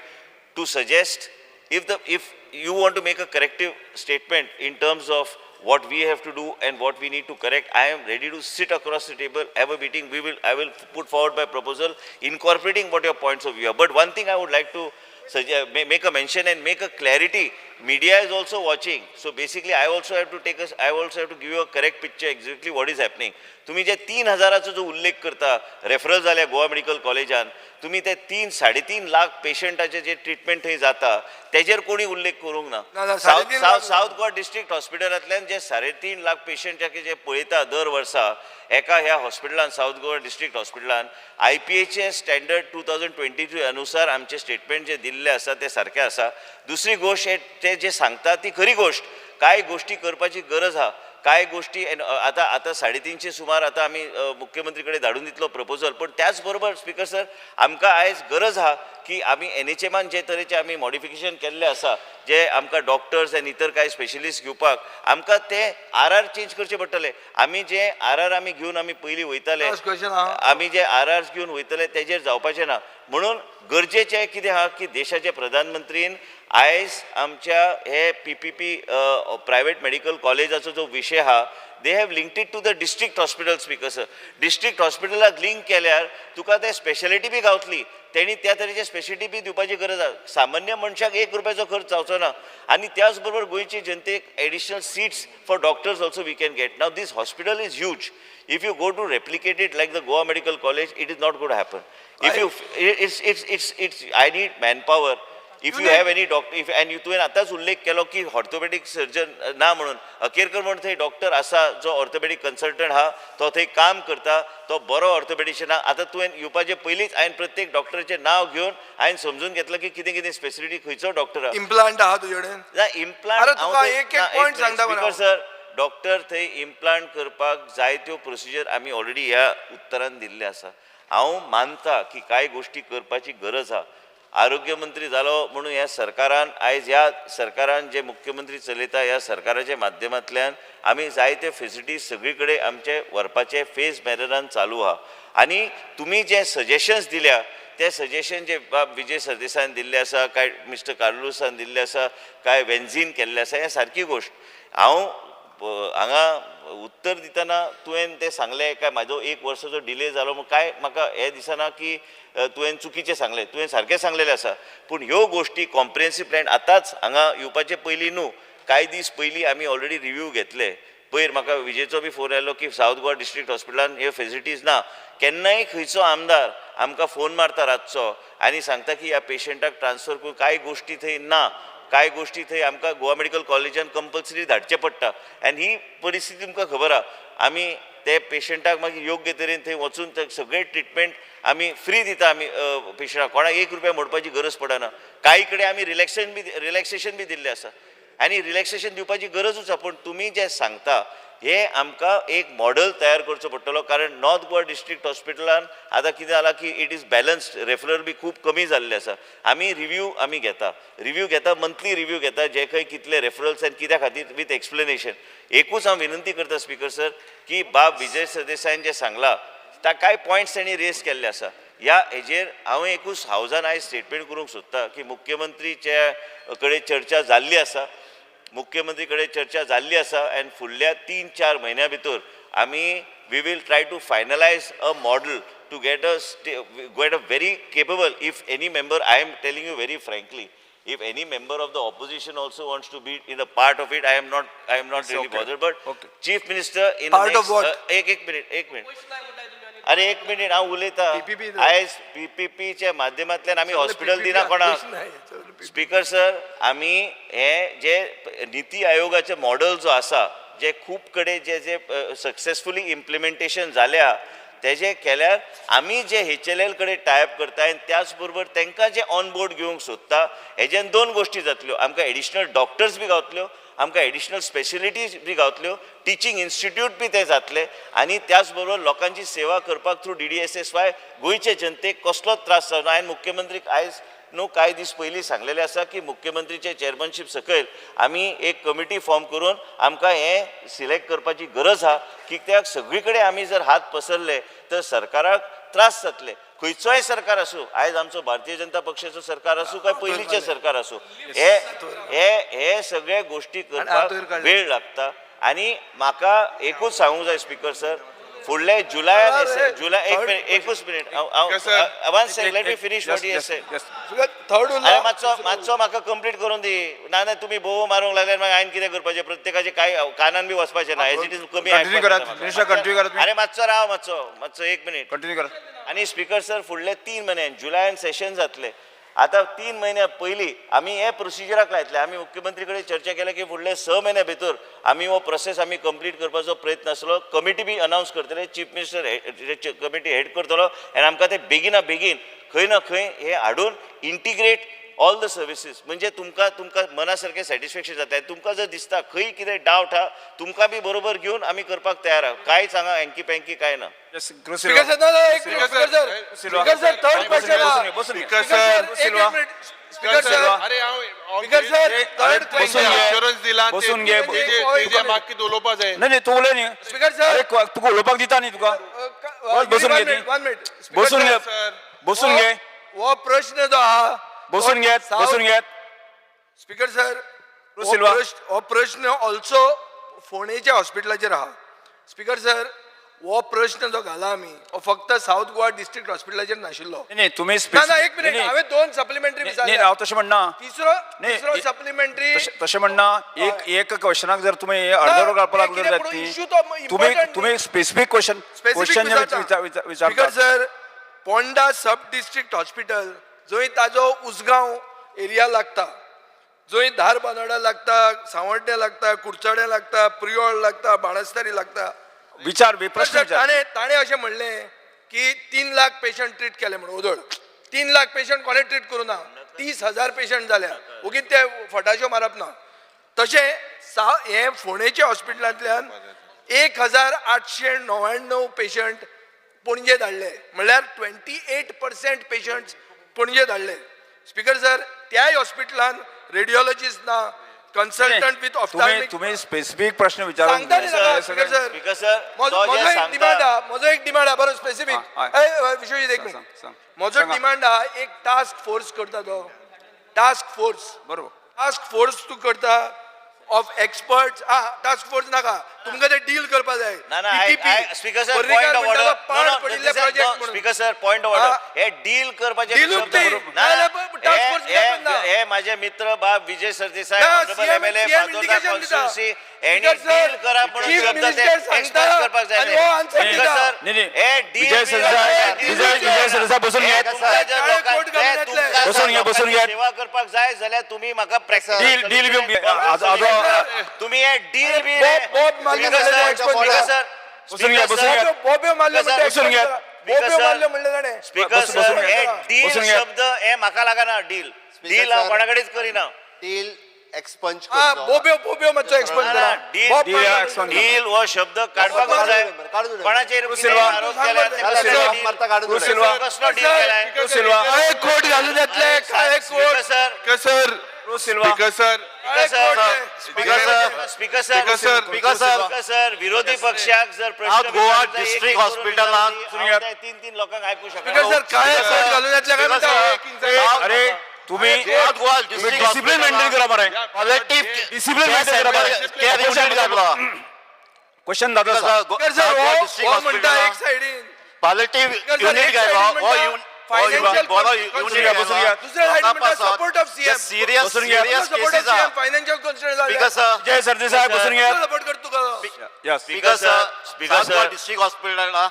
to suggest if you want to make a corrective statement in terms of what we have to do and what we need to correct. I am ready to sit across the table, have a meeting. I will put forward my proposal incorporating what your points of view are. But one thing I would like to suggest, make a mention and make a clarity media is also watching. So basically, I also have to give you a correct picture exactly what is happening. तुम्ही जे 3,000चा जो उल्लेख करता referral झाल्या Goa medical कॉलेजान, तुम्ही ते 3-3.5 लाख पेशंटाचे जे treatment थंय जाता तेजेर कोणी उल्लेख करूंक ना. ना, 3.5 लाख साऊथ गोवा डिस्ट्रिक्ट हॉस्पिटलांतल्यान जे 3.5 लाख पेशंटाचे जे पळयता दर वर्सा एका ह्या हॉस्पिटलान साऊथ गोवा डिस्ट्रिक्ट हॉस्पिटलान IPA स्टँडर्ड 2023 अनुसार आमचे स्टेटमेंट जे दिल्ले आसा ते सारखे आसा. दुसरी गोष्ट ते जे सांगता ती खरी गोष्ट. काय गोष्टी करपाची गरज हा, काय गोष्टी आता 350 सुमार आता आम्ही मुख्यमंत्रीकडे धाडून दितलो प्रपोजल. पण त्याच बरोबर स्पीकर सर आमकां आयज गरज हा की आमी NHMान जे तरेचे आमी मॉडिफिकेशन केल्ले आसा, जे आमकां डॉक्टर्स आनी इतर कांय स्पेशलिस्ट घेवपाक आमकां ते RR चेंज करचे पडटले. आमी जे RR आमी घेवन आमी पयलीं वयताले, आमी जे RRs घेवन वयतले तेजेर जावपाचें ना. म्हणून गरजेचें कितें आहा की देशाचे प्रधानमंत्रीन आयज आमच्या हे PPP प्रायवेट मेडिकल कॉलेजाचो जो विशय हा, they have linked it to the district hospital speaker sir. District hospitalaक लिंक केल्यार तुका ते स्पेशालिटी बी गावतली. तेणी त्या तरेचे स्पेशालिटी बी दिवपाची गरज आसा. सामान्य मनशाक 1 रुपयाचो खर्च जावचो ना. आनी त्याच बरोबर गोंयचे जनतेक additional seats for doctors also we can get. Now this hospital is huge. If you go to replicate it like the Goa Medical College, it is not going to happen. I need manpower. If you have any doctor, and you तुवें आतांच उल्लेख केलो की orthopaedic surgeon ना म्हणून, अकेरकर म्हणून थंय doctor आसा जो ऑर्थोपेडिक कन्सल्टंट हा, तो थंय काम करता, तो बरो ऑर्थोपेडिशियन हा. आतां तुवें येवपाचे पयलींच हांवें प्रत्येक डॉक्टराचें नांव घेवन हांवें समजून घेतलं की कितें कितें स्पेसिलिटी खंयचो डॉक्टर हा. इम्प्लांट आहा तुजे कडेन? ना इम्प्लांट एक पॉइंट सांगता स्पीकर सर, डॉक्टर थंय इम्प्लांट करपाक जायत्यो प्रोसिजर आमी ऑलरेडी ह्या उत्तरान दिल्ले आसा. हांव मानता की कांय गोष्टी करपाची गरज आहा. आरोग्य मंत्री जालो म्हणून ह्या सरकारान आयज ह्या सरकारान जे मुख्यमंत्री चलयता ह्या सरकाराच्या माध्यमांतल्यान आमी जायते फेसिलिटीज सगळी कडेन आमचे व्हरपाचे फेज मॅनरान चालू आहा. आनी तुमी जे सजेशन्स दिल्या ते सजेशन जे बाब विजय सरदेसायान दिल्ले आसा, काय मिस्टर कार्लोसान दिल्ले आसा, काय वेन्झीन केल्ले आसा, हें सारकी गोश्ट. हांव हांगा उत्तर दितना तुवें तें सांगलें काय म्हाजो 1 वर्साचो डिले जालो म्हूण, काय म्हाका हें दिसना की तुवें चुकीचें सांगलें. तुवें सारकें सांगलेलें आसा. पूण ह्यो गोश्टी कॉम्प्रिहेन्सीव प्लॅन आतांच हांगा येवपाचे पयलीं न्हू, कांय दीस पयलीं आमी ऑलरेडी रिव्यू घेतले. पयर म्हाका विजयचो बी फोन आयलो की साऊथ गोवा डिस्ट्रिक्ट हॉस्पिटलान ह्यो फेसिलिटीज ना. केन्नाय खंयचो आमदार आमकां फोन मारता रातचो आनी सांगता की ह्या पेशंटाक ट्रान्सफर करून, कांय गोश्टी थंय ना, कांय गोश्टी थंय आमकां गोवा मेडिकल कॉलेजान कंपल्सरी धाडचें पडटा. आनी ही परिस्थिती तुमकां खबर आहा. आमी ते पेशंटाक मागीर योग्य तरेन थंय वचून ते सगळे ट्रिटमेंट आमी फ्री दिता. आमी पेशंटाक कोणाक 1 रुपया मोडपाची गरज पडना. कांय कडेन आमी रिलॅक्सेशन बी दिल्लें आसा आनी रिलॅक्सेशन दिवपाची गरजूच आसा. पूण तुमी जे सांगता हे आमकां एक मॉडल तयार करचो पडटलो. कारण नॉर्थ गोवा डिस्ट्रिक्ट हॉस्पिटलान आतां कितें जालां की इट इज बॅलन्स्ड. रेफरल बी खूब कमी जाल्ले आसा. आमी रिव्यू घेता मंथली रिव्यू घेता, जे खंय कितले रेफरल्स आनी कित्या खातीर विथ एक्सप्लेनेशन. एकूच हांव विनंती करता स्पीकर सर की बाब विजय सरदेसायान जे सांगला त्या कांय पॉयंट्स तांणी रेज केल्ले आसा. ह्या हेजेर हांवें एकूच हावजान आयज स्टेटमेंट करूंक सोदता की मुख्यमंत्रीच्या कडेन चर्चा जाल्ली आसा. मुख्यमंत्री कडेन चर्चा जाल्ली आसा आनी फुडल्या 3-4 म्हयन्या भितर आमी we will try to finalise a model to get a very capable. If any member, I am telling you very frankly, if any member of the opposition also wants to be in a part of it, I am not really bothered. But Chief Minister in part the of what? एक minute. अरे 1 minute हांव उलयता. आयज PPPच्या माध्यमांतल्यान आमी hospital दिना कोणाक. Speaker sir, आमी हे जे नीती आयोगाचे मॉडल जो आसा, जे खूब कडेन जे सक्सेसफुली इम्प्लिमेंटेशन जाल्या, तेजे केल्यार आमी जे HLL कडेन टायप करता आनी त्याच बरोबर तांकां जे ऑन बोर्ड घेवंक सोदता, हेज्यान 2 गोश्टी जातल्यो. आमकां एडिशनल डॉक्टर्स बी गावतल्यो, आमकां एडिशनल स्पेशलिटीज बी गावतल्यो, टिचींग इन्स्टिट्यूट बी ते जातले आनी त्याच बरोबर लोकांची सेवा करपाक थ्रू DDSSY गोंयचे जनतेक कसलोच त्रास जावना. हांवें मुख्यमंत्रीक आयज कांय दीस पयलीं सांगलेलें आसा की मुख्यमंत्रीचे चेअरमनशीप सकयल आमी एक कमिटी फॉर्म करून आमकां हें सिलेक्ट करपाची गरज आहा. कित्याक सगळी कडेन आमी जर हात पसरले तर सरकाराक त्रास जातले. खंयचोय सरकार आसूं, आयज आमचो भारतीय जनता पक्षाचो सरकार आसूं काय पयलींचें सरकार आसूं, हे सगळे गोश्टी करपाक वेळ लागता. आनी म्हाका एकूच सांगूंक जाय स्पीकर सर, फुडले जुलय अरे, जुलय third एकूच minute sir. One second let me finish what you sed third अरे मातसो म्हाका कंप्लीट करून दी ना ना तुम्ही बोव मारूंक लागल्यार मागीर हांवें कितें करपाचें प्रत्येकाचे काय कानान बी वचपाचें ना एज इट इज कमी Continue करात. आयकपाचें मिनिस्टर, म्हाका. continue करात तुम्ही. अरे मातसो राव मातसो एक मिनिट कंटिन्यू करा. आणि स्पीकर सर फुडले 3 महिने जुलयान सेशन जातले आता 3 महिन्या पयलीं आमी हे प्रोसिजराक लायतले आमी मुख्यमंत्री कडेन चर्चा केल्या की फुडले 6 महिन्या भितर आमी हो प्रोसेस आमी कंप्लीट करपाचो प्रयत्न आसलो कमिटी बी अनावन्स करतले चीफ मिनिस्टर कमिटी हेड करतलो आनी आमकां ते बेगिना बेगीन खंय ना खंय हे हाडून इंटिग्रेट ऑल द सर्विसीस म्हणजे तुमकां मना सारकें सॅटिस्फॅक्शन जाता तुमकां जर दिसता खंय कितें डावट आहा तुमकां बी बरोबर घेवन आमी करपाक तयार आहा कांयच हांगा हँकी पँकी काय ना Yes, speaker sir no, no, एक minute speaker sir speaker sir third question speaker sir speaker sir अरे speaker sir third question assurance दिला बसून घे. तेजे मागीत उलोवपा जाय नाही नाही तू उलय न्ही स्पीकर सर अरे तुका उलोवपाक दिता न्ही तुका बसून घे ती. वन मिनिट बसून घे बसून घे हो प्रश्न जो आहा बसून घेत बसून घेत स्पीकर सर सिल्वा. हो प्रश्न ऑल्सो फोणेच्या हॉस्पिटलाचेर आहा स्पीकर सर हो प्रश्न जो घाला आमी हो फक्त साऊथ गोवा डिस्ट्रिक्ट हॉस्पिटलाचेर नाशिल्लो नाही नाही तुम्ही ना ना एक मिनिट हांवें दोन सप्लिमेंटरी नाही विचारले हांव तशें म्हणना तिसरो सप्लिमेंटरी तशें म्हणना एक क्वेश्चनाक जर तुम्ही अर्दवर घालपाक लागलो कितें जाल्यार पूण ती issue तो important तुम्ही स्पेसिफिक क्वेश्चन स्पीकर विचारता सर पोंडा सब डिस्ट्रिक्ट हॉस्पिटल जंय ताजो उसगांव एरिया लागता जंय धार बांदोडा लागता सावड्डे लागता कुडचडे लागता प्रियोळ लागता बाणस्तारी लागता प्रश्न विचार ताणे अशें म्हणलें की 3 लाख पेशंट ट्रीट केले म्हणून ओदोळ 3 लाख पेशंट कोणे ट्रीट करूं ना 30,000 पेशंट जाल्या ओगीत ते फटाच्यो मारप ना तशें हे फोणेच्या हॉस्पिटलांतल्यान 1,899 पेशंट पणजे धाडले म्हणल्यार 28% पेशंट पणजे धाडले स्पीकर सर त्याय हॉस्पिटलान रेडिओलॉजिस्ट ना कन्सल्टंट विथ ऑफ्थॅल्मिक तुम्ही स्पेसिफिक प्रश्न विचारून सांगता न्ही नाका स्पीकर सर स्पीकर सर म्हजो एक डिमांड आहा बरो स्पेसिफीक विश्वजीत एक मिनिट म्हजो डिमांड आहा एक टास्क फोर्स करता तो टास्क फोर्स बरोबर टास्क फोर्स तूं करता ऑफ एक्सपर्ट्स टास्क फोर्स नाका तुमकां ते डील करपा जाय ना ना speaker sir point of order पाड पडिल्ले प्रोजेक्ट म्हणून speaker sir point of order हे डील करपाचे हे माझे मित्र बाब Vijay Sardesai honourable MLA Fatorda constituency एनी डील करा म्हणून शब्द ते एक्सप्रेस करपाक जाय स्पीकर सर हे डील विजय सरदेसाई बसून घे बसून घे सेवा करपाक जाय जाल्यार तुम्ही म्हाका डील तुम्ही हे डील बी स्पीकर सर हे डील शब्द हे म्हाका लागना डील डील हांव कोणा कडेच करिना डील एक्सपंज बोब्यो मातसो एक्सप्लेन करा डील हो शब्द काडपाक जाय कोणाचेर आरोप केल्यार कसलो डील केलाय कोट घालून येतले काळे coat sir speaker sir speaker sir विरोधी पक्षाक जर प्रश्न गोवा डिस्ट्रिक्ट हॉस्पिटलांत 3 लोकांक आयकू स्पीकर शकता सर काळे कोट घालून येतले काय म्हणता अरे तुम्ही डिसिप्लिन मेंटेन करा मरे डिसिप्लिन मेंटेन करा क्वेश्चन दादा सर म्हणता एक साइडीन पॉलिटिव्ह युनिट घायलो support of CM serious cases financial Jai Sardesai बसून घ्या सपोर्ट करतो स्पीकर सर डिस्ट्रिक्ट हॉस्पिटलां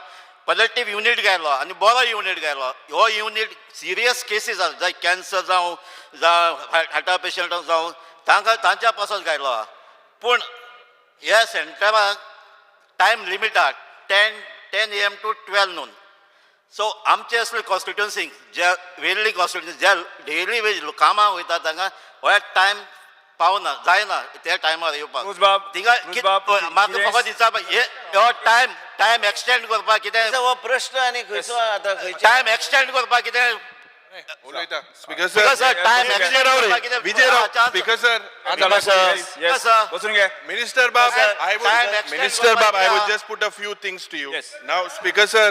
पॉलिटिव्ह युनिट घायलो आनी बरो युनिट घायलो हो युनिट सिरियस केसीस आसा जाय कॅन्सर जावं हार्टा पेशंट जावं तांच्या पासत घायलो आहा पूण ह्या सेंटराक टायम लिमीट आहा 10 AM to 12 noon. सो आमचे असले कॉन्स्टिट्युएन्सीक जे वेगळी कॉन्स्टिट्युएन्सी जे डेली वेज कामां वयता तांकां हो टायम पावना जायना त्या टायमार येवपाक थिंगा म्हाका फकत विचारपाक हो टायम एक्सटेंड करपाक कितें हो प्रश्न आनी खंयचो आतां टायम एक्सटेंड करपाक कितें उलयता स्पीकर सर टायम एक्सटेंड करपाक कितें विजय राव स्पीकर सर बसून घे Minister Bab, I would just put a few things to you. Yes. Now, Speaker sir,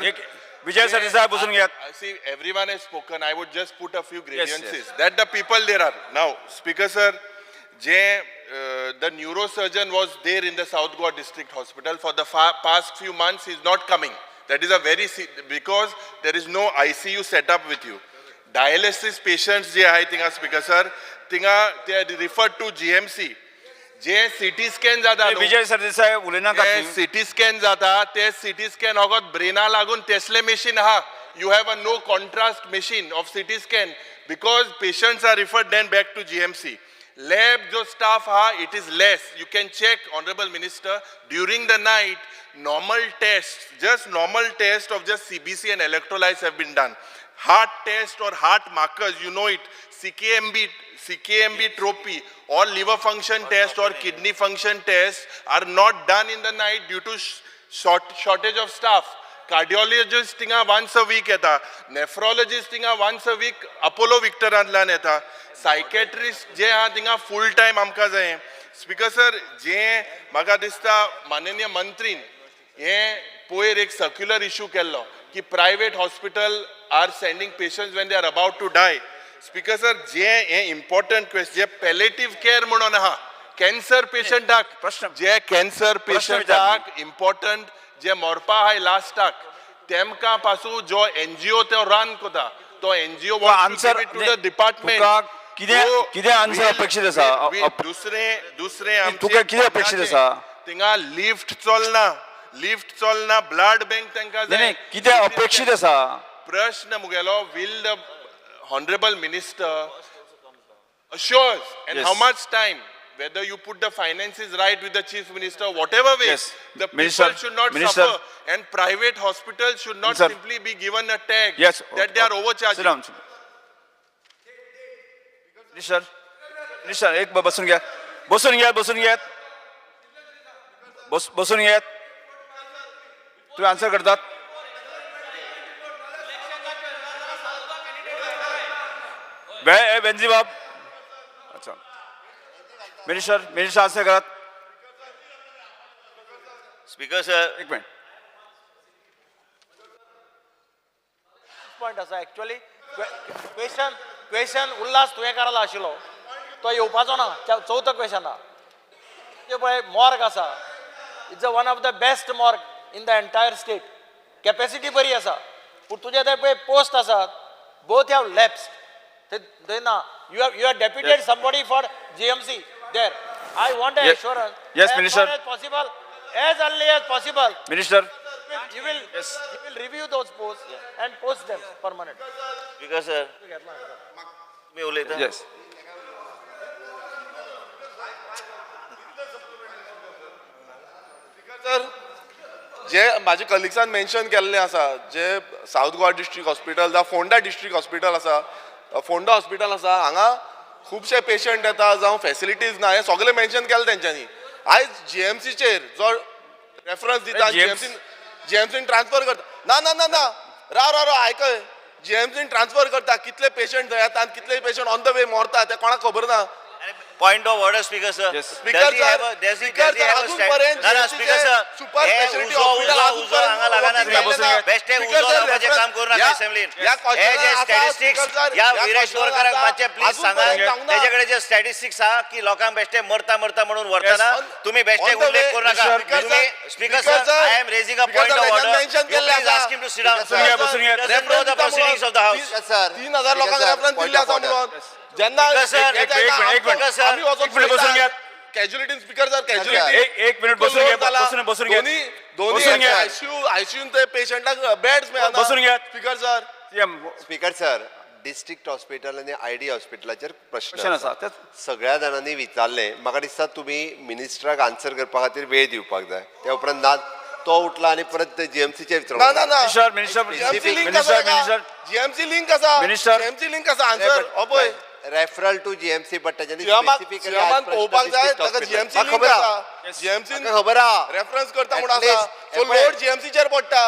विजय सरदेसाई बसून घ्या I see everyone has spoken. I would just put a few grievances that the people there are. Now, Speaker sir, the neurosurgeon was there in the South Goa District Hospital for the past few months. He's not coming. That is a because there is no ICU set up with you. Dialysis patients जे आहे थिंगा speaker sir थिंगा ते referred to GMC. जे CT scan जाता विजय सरदेसाय उलयना CT scan जाता ते CT scan होगत ब्रेना लागून तेसले machine हा. You have a no contrast machine of CT scan because patients are referred then back to GMC. Lab जो staff ha, it is less. You can check, Honorable Minister, during the night, normal tests, just normal test of just CBC and electrolytes have been done. Heart test or heart markers, you know it, CKMB trophy or liver function test or kidney function test are not done in the night due to shortage of staff. Cardiologist tinga once a week येता, nephrologist tinga once a week Apollo Victorantlan येता, psychiatrist जे हा tinga full time आमका जाय. Speaker sir, जे म्हाका दिसता माननीय मंत्रीन हे पोयर एक circular issue केल्लो की private hospital are sending patients when they are about to die. Speaker sir, जे हे important question जे palliative care म्हणून हा cancer patient जे cancer patient important जे मोरपा हाय लास्टाक तेमका पासू जो NGO तो रन कोता तो NGO wants to give it to the department. किती आन्सर अपेक्षित आसा दुसरे तुका किती अपेक्षित आसा तिंगा लिफ्ट चलना ब्लड बैंक तांकां नाही किती अपेक्षित आसा प्रश्न मुगेलो will the honorable minister assures and Yes. how much time whether you put the finances right with the chief minister whatever way Yes. the Minister, people should not Minister. suffer and private hospitals should not Minister. simply be given a tag Yes. that they are overcharging. Minister एक बसून घ्या बसून घ्या तुम्ही answer करतात बेनजी बाब अच्छा minister answer करत Speaker sir, एक मिनिट पॉइंट आसा एक्चुअली क्वेश्चन उल्हास तुवें काडला आशिल्लो तो येवपाचो ना चवथो क्वेश्चन आहा जे पळय मॉर्ग आसा it's one of the best morgue in the entire state capacity बरी आसा पूण तुजे ते पळय पोस्ट आसात बोथ हॅव लॅप्स्ड थंय ना you are deputed somebody for GMC there I want Yes. Assurance Yes, Minister. Possible as early as possible minister you will review those posts and post them permanent. Speaker sir, मी उलयता. Yes तर जे माझे कलिग्सान mention केल्लें आसा जे south Goa district hospital जावं Phonda district hospital आसा Phonda hospital आसा हांगा खुबशे पेशंट येता जावं फॅसिलिटीज ना हे सगळे मेन्शन केले तेंच्यांनी आयज GMCचेर जो रेफरन्स दिता GMCन ट्रान्सफर करता ना ना ना ना राव आयकय GMCन ट्रान्सफर करता कितले पेशंट थंय येता आनी कितले पेशंट ऑन द वे मरता ते कोणाक खबर ना. Point of order, Speaker sir. Yes. Speaker sir, अजूनपर्यंत Speaker sir, super speciality hospital उजो हांगा लागना बेस्ट उजो लावपाचें काम करू नका असेंब्लीन हे जे स्टॅटिस्टिक्स या वीरेश वरकराक मातशें प्लीज सांगा तेजे कडेन जे स्टॅटिस्टिक्स आहा की लोकांक बेश्टे मरता मरता म्हणून व्हरतना तुम्ही बेश्टे उल्लेख करू नका तुम्ही speaker sir I am raising a point of order please ask him to sit down बसून घ्या. Doesn't know the proceedings of the house 3000 लोकांक रेफरन्स दिल्ले आसा म्हणून जेन्ना कॅज्युलिटी स्पीकर सर कॅज्युलिटी एक मिनिट बसून घ्या दोन्ही आयसीयून ते पेशंटाक बेड्स मेळना बसून घ्या. Speaker sir speaker sir district hospital आणि ID हॉस्पिटलाचेर क्वेश्चन प्रश्न आसा आसा. सगळ्या जाणांनी विचारले म्हाका दिसता तुम्ही मिनिस्टराक आन्सर करपा खातीर वेळ दिवपाक जाय त्या उपरांत ना तो उठला आणि परत GMCचेर ना ना ना मिनिस्टर जीएमसी लिंक आसा Minister. जीएमसी लिंक आसा आन्सर पळय रेफरल टू GMC बट त्याच्यानी सियामान पळोवपाक जाय ताका जीएमसी लिंक आसा जीएमसी खबर आहा रेफरन्स करता At म्हणून आसा least, सो लोड जीएमसीचेर पडटा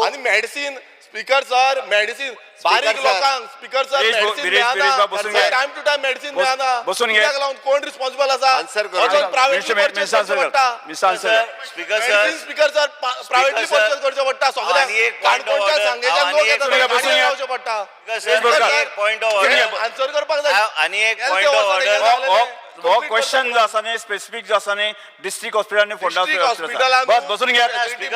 आणि मेडिसिन स्पीकर सर मेडिसिन बारीक sir. लोकांक स्पीकर सर विरेश भाऊ, मेडिसिन विरेश भाऊ, बसून घे. टाइम टू टाइम मेडिसिन मेळना बसून घे. कित्याक लागून कोण रिस्पॉन्सिबल आसा Answer करू. प्रायव्हेटली परचेस करचें पडटा speaker sir speaker sir privately Speaker, sir. Purchase करचें पडटा सगळ्या आणि एक point of काणकोणच्या order. सांगेच्यान लोक आणि एक येतात minute बसून गाडयेन घ्या. रावचें पडटा पॉइंट ऑफ ऑर्डर आन्सर करपाक जाय आणि एक Health पॉइंट ऑफ व्यवस्था ऑर्डर नाही हो क्वेश्चन जो आसा न्ही स्पेसिफीक जो आसा न्ही डिस्ट्रिक्ट हॉस्पिटल आणि फोंडा District हॉस्पिटल hospital बस बसून घ्या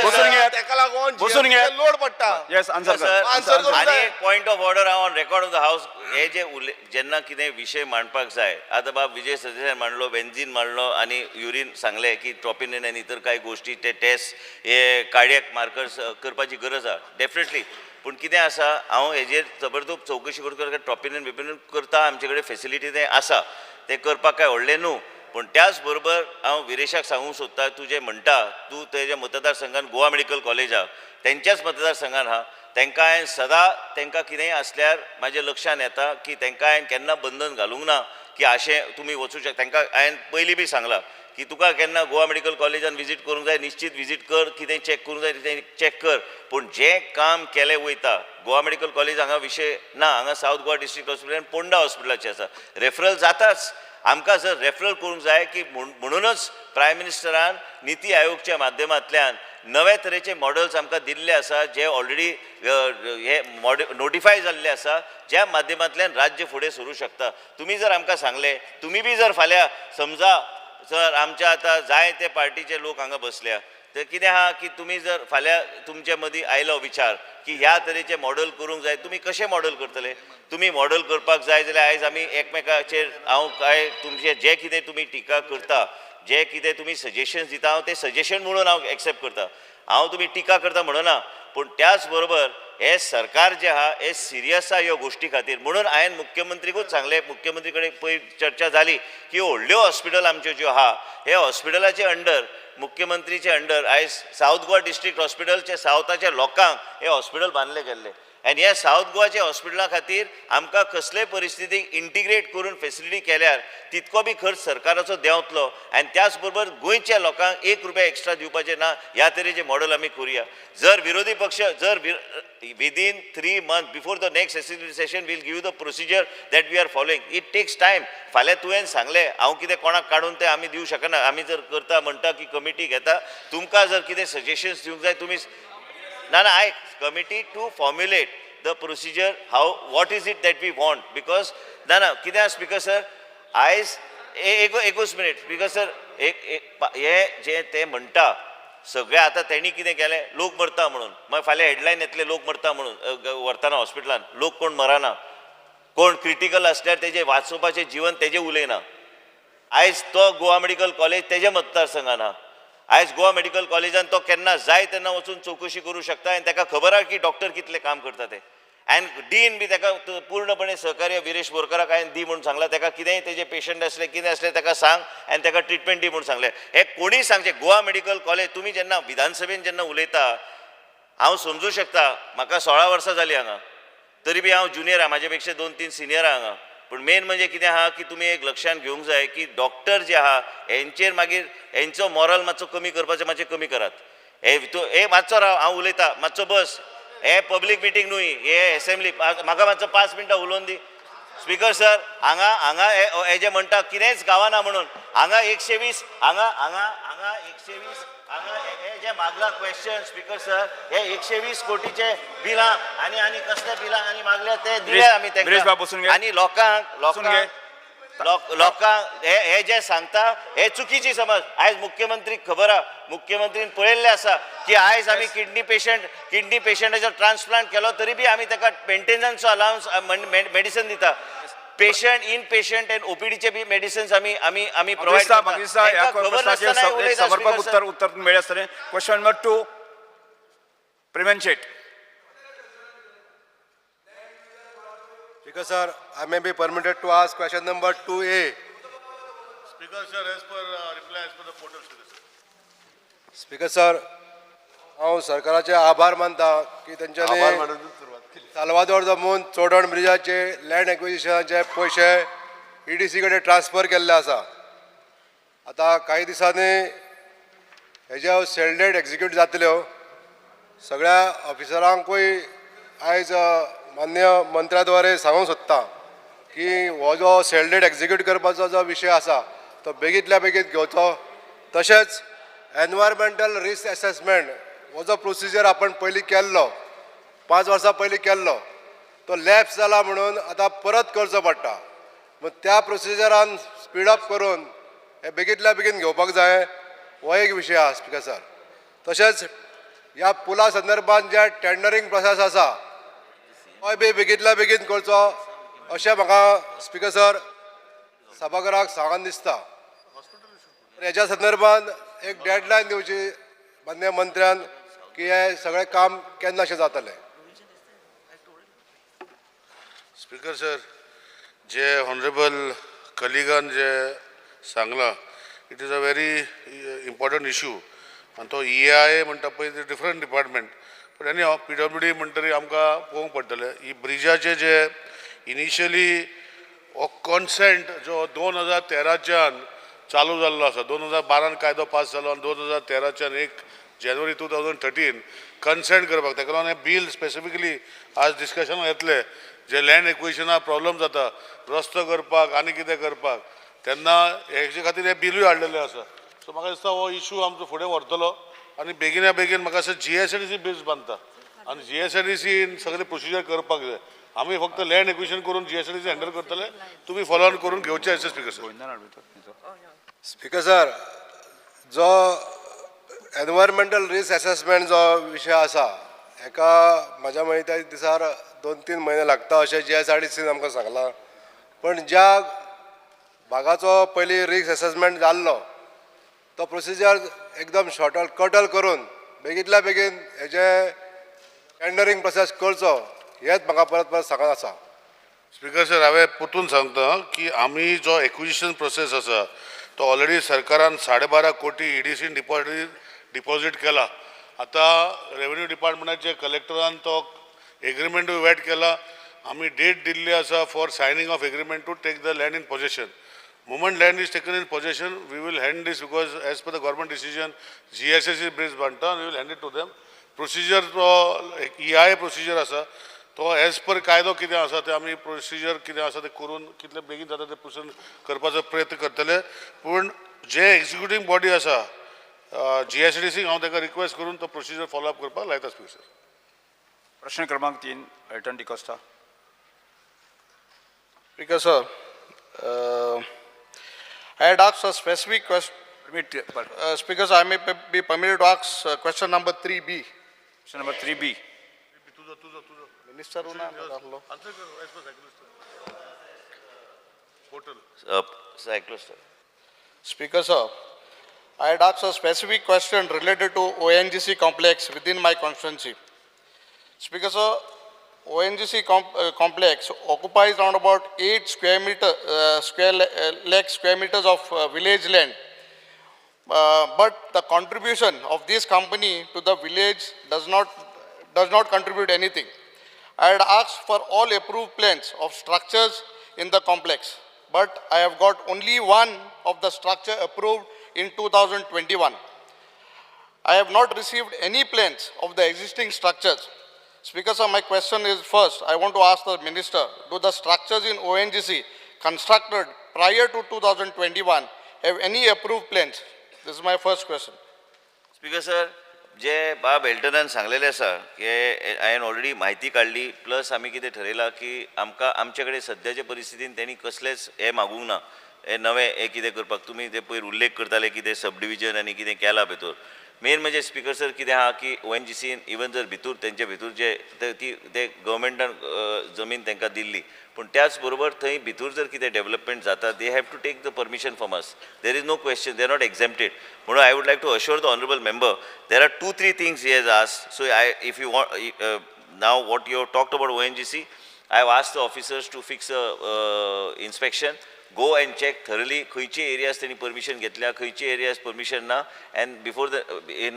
बसून घ्या तेका लागून बसून घे. लोड पडटा येस आन्सर सर कर answer करू आणि जाय. एक पॉइंट ऑफ ऑर्डर हांव on record of the house हे जे जेन्ना कितें विशय मांडपाक जाय आतां बाब विजय सदस्यान मांडलो बेन्झीन मांडलो आणि युरीन सांगलें की ट्रॉपिनिन आनी इतर कांय गोश्टी ते टेस्ट हे कार्डियक मार्कर्स करपाची गरज आहा डेफिनेटली पूण कितें आसा हांव हेजेर जबरदस्त चवकशी करता ट्रॉपिनिन बिपिनिन करता आमचे कडेन फेसिलिटी तें आसा तें करपाक काय व्हडलें न्हू पूण त्याच बरोबर हांव विरेशाक सांगूंक सोदता तूं जें म्हणटा तूं तेज्या मतदारसंघान गोवा मेडिकल कॉलेज आहा तेंच्याच मतदारसंघान आहा तांकां हांवें सदां तांकां कितेंय आसल्यार म्हाज्या लक्षांत येता की तांकां हांवें केन्ना बंधन घालूंक ना की अशें तुमी वचूं शकता तांकां हांवें पयलीं बी सांगलां की तुका केन्ना गोवा मेडिकल कॉलेजान विजीट करूंक जाय निश्चित विजीट कर कितें चॅक करूंक जाय तें चॅक कर पूण जें काम केलें वयता गोवा मेडिकल कॉलेज हांगा विशय ना हांगा सावथ गोवा डिस्ट्रिक्ट हॉस्पिटल आनी पोंडा हॉस्पिटलाचें आसा रेफरल जाताच आमकां जर रेफरल करूंक जाय की म्हणूनच प्रायम मिनिस्टरान निती आयोगच्या माध्यमांतल्यान नवे तरेचे मॉडल्स आमकां दिल्ले आसा जे ऑलरेडी हे नोटिफाय जाल्ले आसा ज्या माध्यमांतल्यान राज्य फुडें सरूं शकता तुमी जर आमकां सांगलें तुमी बी जर फाल्यां समजा जर आमच्या आतां जाय ते पार्टीचे लोक हांगा बसल्या तर कितें आहा की तुमी जर फाल्यां तुमचे मदीं आयलो विचार की ह्या तरेचे मॉडल करूंक जाय तुमी कशें मॉडल करतले तुमी मॉडल करपाक जाय जाल्यार आयज आमी एकमेकाचेर हांव काय तुमचे जे कितें तुमी टिका करता जे कितें तुमी सजेशन्स दिता हांव तें सजेशन म्हणून हांव एक्सेप्ट करता हांव तुमी टिका करता म्हणना पूण त्याच बरोबर हे सरकार जे आहा हे सिरियस आहा ह्यो गोश्टी खातीर म्हणून हांवें मुख्यमंत्रीकूच सांगलें मुख्यमंत्री कडेन पयर चर्चा जाली की व्हडल्यो हॉस्पिटल आमच्यो ज्यो आहा हे हॉस्पिटलाचे अंडर मुख्यमंत्रीचे अंडर आयज सावथ गोवा डिस्ट्रिक्ट हॉस्पिटलचे सावथाच्या लोकांक हे हॉस्पिटल बांदले गेल्ले आनी ह्या सावथ गोवाच्या हॉस्पिटला खातीर आमकां कसलेय परिस्थितीक इंटिग्रेट करून फेसिलिटी केल्यार तितको बी खर्च सरकाराचो देंवतलो आनी त्याच बरोबर गोंयच्या लोकांक ₹1 एक्स्ट्रा दिवपाचें ना ह्या तरेचे मॉडल आमी करुया जर विरोधी पक्ष जर within 3 months before the next assembly session will give the procedure that we are following it takes time फाल्यां तुवें सांगलें हांव कितें कोणाक काडून तें आमी दिवं शकना आमी जर करता म्हणटा की कमिटी घेता तुमकां जर कितें सजेशन्स दिवंक जाय तुमी ना I committee to formulate the procedure how what is it that we want because ना कितें स्पीकर सर आयज एकूच मिनिट स्पीकर सर हे जे ते म्हणटा सगळे आतां तेणी कितें केलें लोक मरता म्हणून मागीर फाल्यां हेडलायन येतले लोक मरता म्हणून व्हरतना हॉस्पिटलान लोक कोण मरना कोण क्रिटिकल आसल्यार तेजे वाचोवपाचें जीवन तेजें उलयना आयज तो गोवा मेडिकल कॉलेज तेजे मतदारसंघान आहा आयज गोवा मेडिकल कॉलेजान तो केन्ना जाय तेन्ना वचून चवकशी करूं शकता आनी ताका खबर आहा की डॉक्टर कितलें काम करता तें आनी डीन बी ताका पूर्णपणे सहकार्य विरेश बोरकाराक हांवें दी म्हणून सांगलां ताका कितेंय तेजे पेशंट आसले कितें आसलें ताका सांग आनी ताका ट्रिटमेंट दी म्हणून सांगलें हे कोणी सांगचें गोवा मेडिकल कॉलेज तुमी जेन्ना विधानसभेन जेन्ना उलयता हांव समजूं शकता म्हाका 16 वर्सां जालीं हांगा तरी बी हांव जुनियर आहा म्हाजे पेक्षा 2-3 सिनियर आहा हांगा पूण मेन म्हणजे कितें आहा की तुमी एक लक्षांत घेवंक जाय की डॉक्टर जे आहा हेंचेर मागीर हेंचो मॉरल मातसो कमी करपाचें मातशें कमी करात हे मातसो राव हांव उलयतां मातसो बस हे पब्लीक मिटींग न्हू हे असेंब्ली म्हाका मातसो 5 मिनटां उलोवन दी स्पीकर सर हांगा हे जे म्हणटा कितेंच गावना म्हणून हांगा 120 हांगा 120 हांगा हे जे मागला क्वेश्चन स्पीकर सर हे 120 कोटीचे बिलां आनी कसले बिलां आनी मागल्या ते दिले आमी तांकां आनी लोकांक हे जे सांगता हे चुकीची समज आयज मुख्यमंत्रीक खबर आहा मुख्यमंत्रीन पळयल्लें आसा की आयज आमी किडनी पेशंटाचो ट्रान्सप्लांट केलो तरी बी आमी ताका मेंटेनन्सचो अलावन्स मेडिसन दिता पेशंट इन पेशंट एंड ओपीडीचे बी मेडिसिन्स आमी प्रोवाइड करता समर्पक उत्तर मेळ्ळें आसतलें question number 2 Preman Shet Speaker sir, I may be permitted to ask question number 2A. Speaker sir, as per reply as per the portal. Speaker sir, हांव सरकाराचे आभार मानता की तेंच्यांनी सालवादोर जमून चोडण ब्रिजाचे लँड एक्विजिशनाचे पयशे EDC कडेन ट्रान्सफर केल्ले आसा आतां कांय दिसांनी हेज्यो सेल डेट एक्झिक्यूट जातल्यो सगळ्या ऑफिसरांकूय आयज मान्य मंत्र्या द्वारे सांगूंक सोदतां की हो जो सेल डेट एक्झिक्यूट करपाचो जो विशय आसा तो बेगींतल्या बेगीन घेवचो. तशेंच एनवायरमेंटल रिस्क एसेसमेंट हो जो प्रोसिजर आपण पयलीं केल्लो 5 वर्सां पयलीं केल्लो तो लॅप्स जाला म्हणून आतां परत करचो पडटा. मग त्या प्रोसिजरान स्पीडअप करून हे बेगींतल्या बेगीन घेवपाक जाय हो एक विशय आसा स्पिकर सर. तशेंच ह्या पुला संदर्भात जे टेंडरींग प्रोसेस आसा तो बी बेगींतल्या बेगीन करचो अशें म्हाका स्पिकर सर सभाघराक सांगन दिसता. हेच्या संदर्भात एक डेडलायन दिवची मान्य मंत्र्यान की हे सगळें काम केन्ना अशें जातलें. स्पीकर सर, जे हॉनरेबल कलिगान जे सांगला it is a very important issue आनी तो EIA म्हणटा पळय ते डिफरंट डिपार्टमेंट बट एनी हांव PWD म्हणटरी आमकां पळोवंक पडटलें. ही ब्रिजाचे जे इनिशियली हो कॉन्सेंट जो 2013च्यान चालू जाल्लो आसा, 2012 कायदो पास जालो आनी 2013च्यान 1 जानेवारी 2013 कन्सेंट करपाक ताका लागून हें बील स्पेसिफिकली आज डिस्कशनाक येतले. जे लँड एक्विजिशनाक प्रॉब्लम जाता रस्तो करपाक आनी कितें करपाक तेन्ना हेजे खातीर हें बिलूय हाडलेलें आसा. सो म्हाका दिसता हो इशू आमचो फुडें व्हरतलो आनी बेगिना बेगीन म्हाका दिसता GSIDC बेज बांदता आनी GSIDCन सगळे प्रोसिजर करपाक जाय. आमी फक्त लँड एक्विजिशन करून GSIDC हँडल करतले, तुमी फॉलो ऑन करून घेवचे अशें स्पीकर सर. स्पिकर सर, जो एनवायरमेंटल रिस्क एसेसमेंट जो विशय आसा हेका म्हाज्या माहिती दिसार 2-3 म्हयने लागता अशें GSIDCन आमकां सांगलां. पण ज्या भागाचो पयलीं रिस्क एसेसमेंट जाल्लो तो प्रोसिजर एकदम कटल करून बेगींतल्या बेगीन हेजे टेंडरींग प्रोसेस करचो हेच म्हाका परत परत सांगत आसा. स्पीकर सर, हांवें परतून सांगता की आमी जो एक्विजिशन प्रोसेस आसा तो ऑलरेडी सरकारान 12.5 कोटी EDCन डिपॉझीट केला. आतां रेव्हेन्यू डिपार्टमेंटाचे कलेक्टरान तो एग्रीमेंटूय वेट केला. आमी डेट दिल्ली आसा for signing of agreement to take the land in possession. Moment land is taken in possession, we will hand this because as per the government decision, GSIDC bridge banta, we will hand it to them. Procedure to EIA procedure asa, तो as per कायदो कितें आसा ते आमी procedure कितें आसा ते करून कितले बेगीन जाता ते प्रोसिजर करपाचो प्रयत्न करतले. पूण जे एक्झिक्युटींग बॉडी आसा GSIDC हांव ताका रिक्वेस्ट करून तो प्रोसिजर फॉलो अप करपाक लायता स्पीकर सर. प्रश्न क्रमांक 3 Alton D'Costa. Speaker sir, I had asked a specific question. Speaker sir, I may be permitted to ask question number 3B. Question number 3B. Minister una Cyclist. Speaker sir, I had asked a specific question related to ONGC complex within my constituency. Speaker sir, ONGC complex occupies around about 8 lakh square meters of village land. But the contribution of this company to the village does not contribute anything. I had asked for all approved plans of structures in the complex, but I have got only one of the structure approved in 2021. I have not received any plans of the existing structures. Speaker sir, my question is first, I want to ask the minister, do the structures in ONGC constructed prior to 2021 have any approved plans? This is my first question. Speaker sir, जे बाब एल्टनान सांगलेले आसा की हांवें already म्हायती काडली plus आमी कितें ठरयलां की आमकां आमचे कडेन सद्याच्या परिस्थितीन त्यांनी कसलेच हे मागूंक ना. हे नवे हे कितें करपाक तुमी ते पयर उल्लेख करताले कितें सब डिविजन आनी कितें केलां भितर. मेन म्हणजे स्पीकर सर कितें आहा की ONGCन इवन जर भितूर तेंचे भितूर जे ते गव्हर्मेंटान जमीन तांकां दिल्ली पूण त्याच बरोबर थंय भितूर जर कितें डेव्हलपमेंट जाता they have to take the permission from us. There is no question, they are not exempted. म्हणून I would like to assure the honourable member there are 2-3 things he has asked. So if you want now what you have talked about ONGC, I have asked the officers to fix a inspection, go and check thoroughly खंयचे areas त्यांनी permission घेतल्या, खंयचे areas permission ना, and before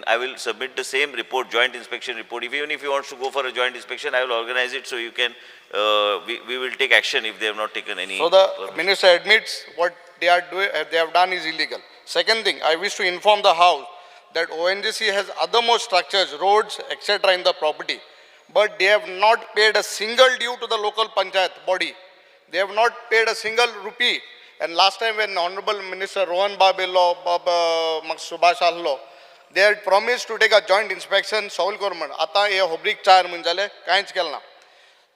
I will submit the same report, joint inspection report. Even if you want to go for a joint inspection, I will organize it so you can, we will take action if they have not taken any. So the minister admits what they have done is illegal. Second thing, I wish to inform the House that ONGC has other more structures, roads, etc. in the property. but they have not paid a single due to the local panchayat body. They have not paid a single rupee. And last time when Honorable Minister Rohan Babello, Subhash Allo, they had promised to take a joint inspection, Saul government. Ata ye hobrik char munjale, kainch kelna.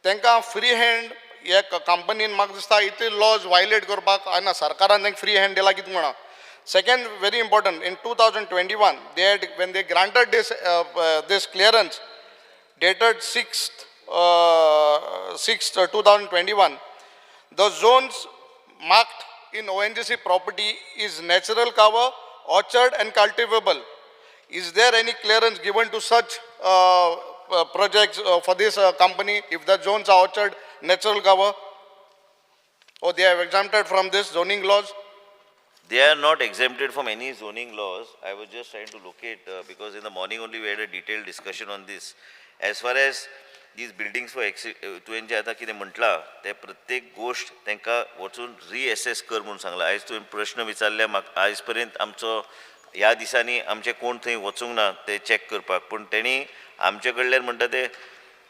Tenka free hand, ye company in Magdista, it laws violate korpak, ana sarkaran denk free hand dela kitmana. Second, very important, in 2021, they had, when they granted this clearance, dated 6th, 2021, the zones marked in ONGC property is natural cover, orchard and cultivable. Is there any clearance given to such projects for this company if the zones are orchard, natural cover? Or they are exempted from this zoning laws? They are not exempted from any zoning laws. I was just trying to locate, because in the morning only we had a detailed discussion on this. As far as these buildings for तुवें जे आतां कितें म्हटलां ते प्रत्येक गोश्ट तांकां वचून रिएसेस कर म्हणून सांगला. आयज तुवें प्रश्न विचारले म्हाका, आयज पर्यंत आमचो ह्या दिसांनी आमचे कोण थंय वचूंक ना ते चॅक करपाक, पूण तेणी आमचे कडल्यान म्हणटा ते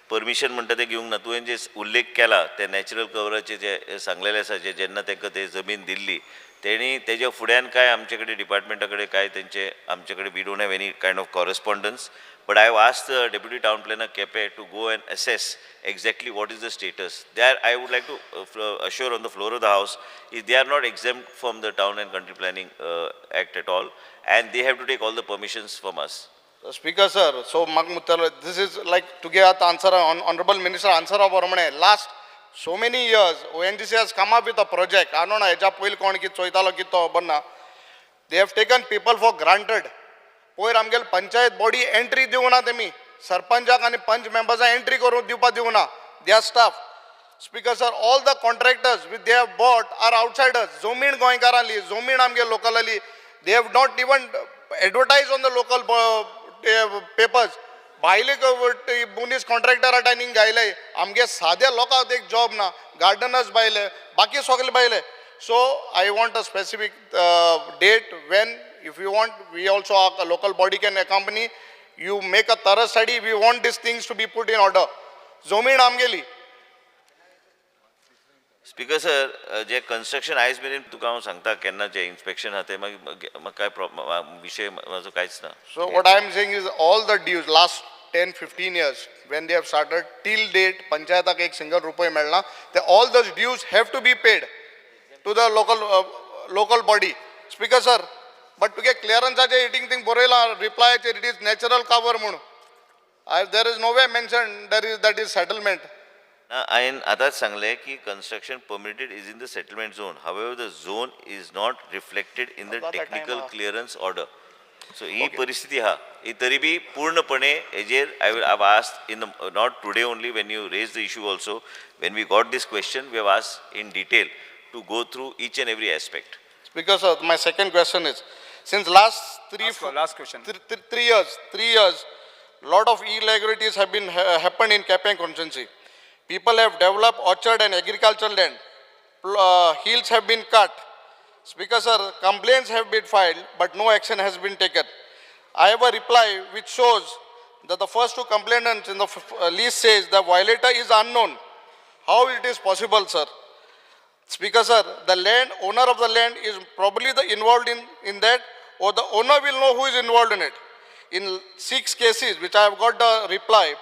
परमिशन म्हणटा ते घेवंक ना. तुवें जे उल्लेख केला ते नॅचरल कवराचे जे सांगलेले आसा, जे जेन्ना तांकां ते जमीन दिल्ली तेणी तेज्या फुड्यान काय आमचे कडेन डिपार्टमेंटा कडेन काय तेंचे आमचे कडेन we don't have any kind of correspondence. But I have asked the Deputy Town Planner Kepe to go and assess exactly what is the status. There I would like to assure on the floor of the House is they are not exempt from the Town and Country Planning Act at all, and they have to take all the permissions from us. Speaker sir, so this is like to get answer, Honorable Minister answer of our last so many years, ONGC has come up with a project. I don't know, eja poil kon ki choitalo kito banna. They have taken people for granted. पोयर आमगेल panchayat body entry दिवना तेमी सरपंचाक आनी पंच मेंबर्सा entry करून दिवपा दिवना they are staff. Speaker sir, all the contractors with they have bought are outsiders. जमीन गोंयकारांली, जमीन आमगे लोकलाली, they have not even advertise on the local papers. भायले मुनीस कॉन्ट्रॅक्टर अटायनींग गायले, आमगे साद्या लोकांक एक जॉब ना, गार्डनर्स भायले, बाकी सगळे भायले. So I want a specific date when, if you want, we also a local body can accompany. You make a thorough study. We want these things to be put in order. Zomin amgeli. Speaker sir, जे construction आयज मेरेन तुका हांव सांगता केन्ना जे inspection हा ते म्हाका काय विशय म्हाजो कांयच ना. So what I am saying is all the dues last 10-15 years when they have started till date panchayatak ek single rupees melna, all those dues have to be paid to the local body. Speaker sir, but to get clearance aje eating thing borela reply it is natural cover mun. There is no way mentioned that is settlement. Ion आतांच सांगले की construction permitted is in the settlement zone. However, the zone is not reflected in the technical clearance order. So ही परिस्थिती हा. ही तरी बी पूर्णपणे हेजेर I have asked in the not today only, when you raised the issue also, when we got this question we have asked in detail to go through each and every aspect. Speaker sir, my second question is, since last last question. 3 years, lot of irregularities have been happened in Kapeng constituency. People have developed orchard and agricultural land. Hills have been cut. Speaker sir, complaints have been filed, but no action has been taken. I have a reply which shows that the first two complainants in the list says the violator is unknown. How it is possible, sir? Speaker sir, the owner of the land is probably involved in that, or the owner will know who is involved in it. In 6 cases, which I have got the reply,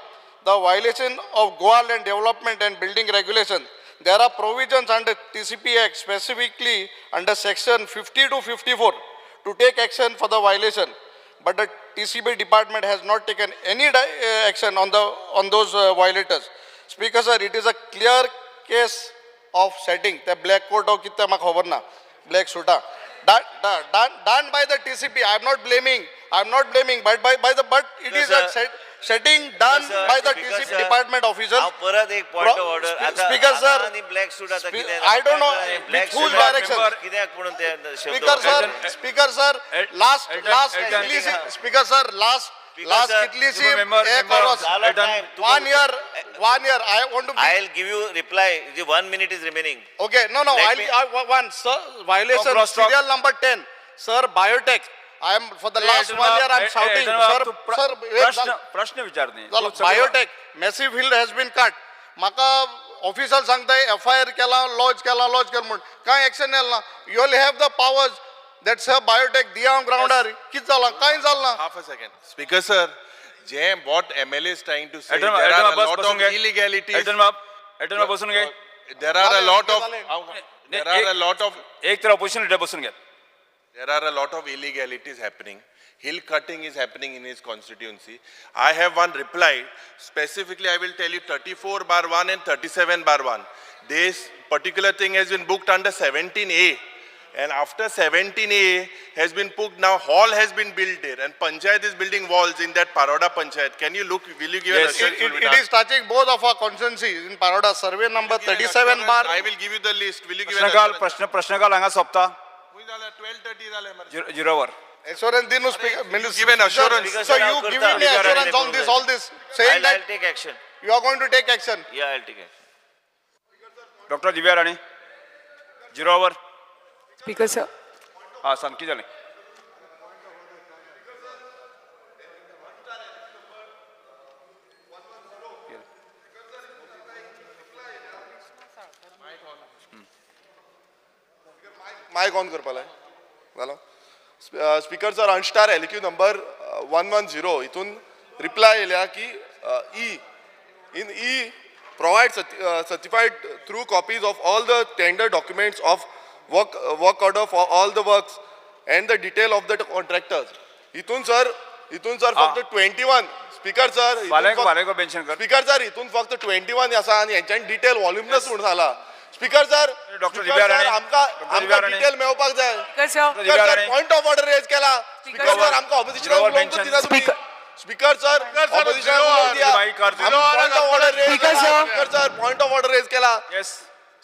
the violation of Goa Land Development and Building Regulation, there are provisions under TCP Act, specifically under section 50 to 54, to take action for the violation. But the TCB department has not taken any action on those violators. Speaker sir, it is a clear case of setting. The black coat or kitta mak hover na, black suit done by the TCP. I am not blaming, but it is a setting done by the TCP department officials. परत एक point of order. Speaker sir, black suit आता कितें? I don't know black whose suit direction. कित्याक म्हणून ते शब्द Speaker sir, last Speaker sir, last kitli si ek hours. 1 year. I want to. I'll give you reply. 1 minute is remaining. Okay, no. One, sir, violation serial number 10. Sir, biotech. I am for the last 1 year I am shouting, sir, प्रश्न विचार न्ही. Biotech massive field has been cut. म्हाका officer सांगताय FIR केला lodge केला म्हणून कांय action ना. You will have the powers that sir biotech दिया ग्राउंडार कितें जालां कांय जालें ना. Half a second. Speaker sir, what MLA is trying to say, Atom there are a bus lot बसून of घे. illegalities. Atom बसून घे. There are a lot of, नाही, there are a lot of, एक तर ऑपोजिशन लीडर बसून घ्या. there are a lot of illegalities happening. Hill cutting is happening in his constituency. I have one reply. Specifically, I will tell you 34/1 and 37/1. This particular thing has been booked under 17A. And after 17A has been booked, now hall has been built there. And Panchayat is building walls in that Paroda Panchayat. Can you look, will you give an assurance? It is touching both of our constituencies in Paroda. Survey number 37 bar. I will give you the list. Will you give an assurance? प्रश्नकाल हांगा सोंपता. 12:30 जाले मरे. जिरोवर. Assurance dinu speaker. Minister, give an assurance. So you give me assurance on this, all this, saying I'll that take action. you are going to take action. Yeah, I'll take action. Doctor Divya Rane. जिरोवर. Speaker sir. हां सांग कितें जालें. Mike on करपा लाय जालो. Speaker sir unstarred LQ number 110 हितून reply येयल्या की ई provide certified through copies of all the tender documents of work order for all the works and the detail of the contractors. हितून सर फक्त 21 speaker sir वालेको mention कर. Speaker sir हितून फक्त 21 आसा आनी हेंच्यानी डिटेल वॉल्युमनस म्हणून जाला. Speaker sir doctor Divya Rane. आमकां डिटेल मेळपाक जाय. Speaker sir. Point of order raise केला. स्पीकर सर आमकां ऑपोजिशनाक उलोवंक दिना तुम्ही. स्पीकर सर ऑपोजिशनाक उलोवंक दिया. Point of order raise Speaker, केला. sir. Speaker sir point of order raise केला. Yes.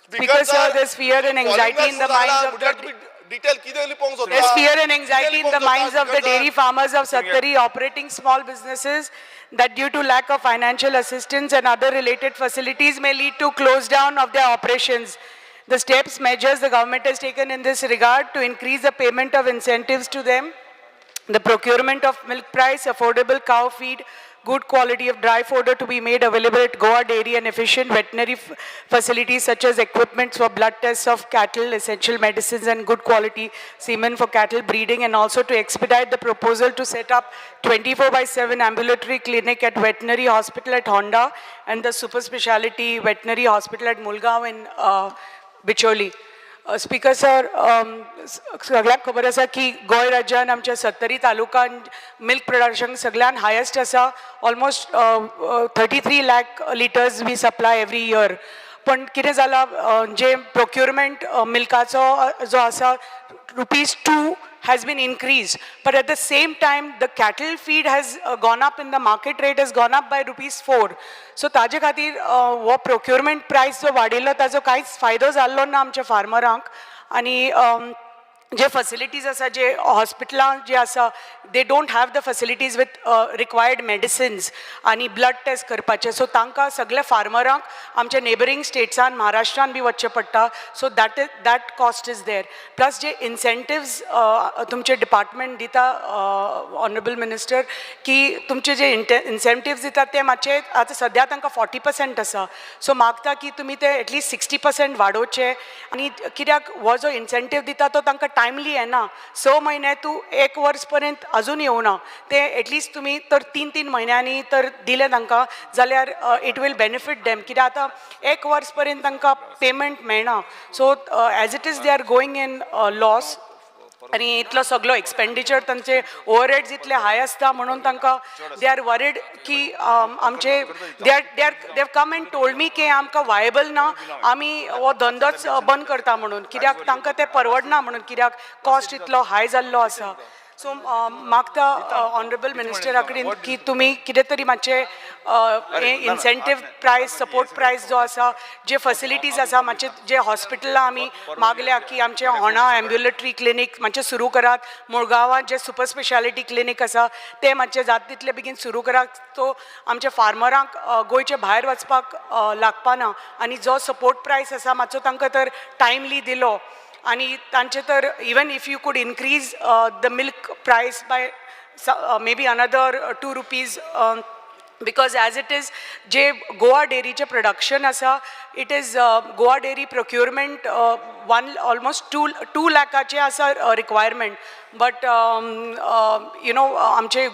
Speaker sir, there's fear and anxiety in the minds of the detail कितें लिपोवंक सोदता. There's fear and anxiety in the minds of the dairy farmers of Sattari operating small businesses that due to lack of financial assistance and other related facilities may lead to close down of their operations. The steps, measures the government has taken in this regard to increase the payment of incentives to them, the procurement of milk price, affordable cow feed, good quality of dry fodder to be made available at Goa Dairy and efficient veterinary facilities such as equipments for blood tests of cattle, essential medicines and good quality semen for cattle breeding, and also to expedite the proposal to set up 24/7 ambulatory clinic at veterinary hospital at Honda and the super speciality veterinary hospital at Mulgaon in Bicholi. Speaker sir सगळ्यांक खबर आसा की गोंय राज्यान आमच्या सत्तरी तालुकान milk production सगळ्यान highest आसा. Almost 33 lakh litres we supply every year. पण कितें जालां जे प्रोक्युरमेंट मिल्काचो जो आसा ₹2 has been increased, but at the same time the cattle feed has gone up in the market rate has gone up by ₹4. So ताजे खातीर वो procurement price जो वाडिल्लो ताजो कांयच फायदो जाल्लो ना आमच्या फार्मरांक. आनी जे फॅसिलिटीज आसा जे हॉस्पिटलां जे आसा they don't have the facilities with required medicines आनी ब्लड टेस्ट करपाचे. सो तांकां सगळ्या फार्मरांक आमच्या नेबरींग स्टेट्सान महाराष्ट्रान बी वचचें पडटा. So that cost is there. Plus जे इन्सेंटिव्ज तुमचे डिपार्टमेंट दिता ऑनरेबल मिनिस्टर की तुमचे जे इन्सेंटिव्ज दितात ते मातशे आतां सद्या तांकां 40% आसा. सो मागता की तुमी ते एटलिस्ट 60% वाडोवचे. आनी कित्याक हो जो इन्सेंटीव दिता तो तांकां टायमली येना. 6 म्हयने तूं 1 वर्स पर्यंत अजून येवना. ते एटलिस्ट तुमी तर 3 म्हयन्यांनी तर दिले तांकां जाल्यार इट वील बेनिफीट देम. कित्याक आतां 1 वर्स पर्यंत तांकां पेमेंट मेळना. So as it is they are going in loss. आनी इतलो सगळो एक्सपेंडिचर तांचे ओवरहेड्स इतले हाय आसता म्हणून तांकां दे आर वरीड की आमचे they have come and told me की आमकां वायबल ना आमी हो धंदोच बंद करता म्हणून. कित्याक तांकां ते परवडना म्हणून कित्याक कॉस्ट इतलो हाय जाल्लो आसा. सो मागता ऑनरेबल मिनिस्टरा कडेन की तुमी कितें तरी मातशे इन्सेंटीव प्रायस सपोर्ट प्रायस जो आसा जे फॅसिलिटीज आसा मातशे जे हॉस्पिटलां आमी मागल्या की आमचे होणा एम्ब्युलेटरी क्लिनीक मातशे सुरू करात. मुळगांवां जे सुपर स्पेशालिटी क्लिनीक आसा ते मातशे जाता तितले बेगीन सुरू करात. तो आमच्या फार्मरांक गोंयचे भायर वचपाक लागपाना. आनी जो सपोर्ट प्रायस आसा मातसो तांकां तर टायमली दिलो आणि तांचे तर even if you could increase the milk price by maybe another 2 rupees because as it is जे गोवा डेरीचे प्रोडक्शन आसा it is Goa dairy procurement almost 2 लाखाचे आसा रिक्वायरमेंट बट यू नो आमचे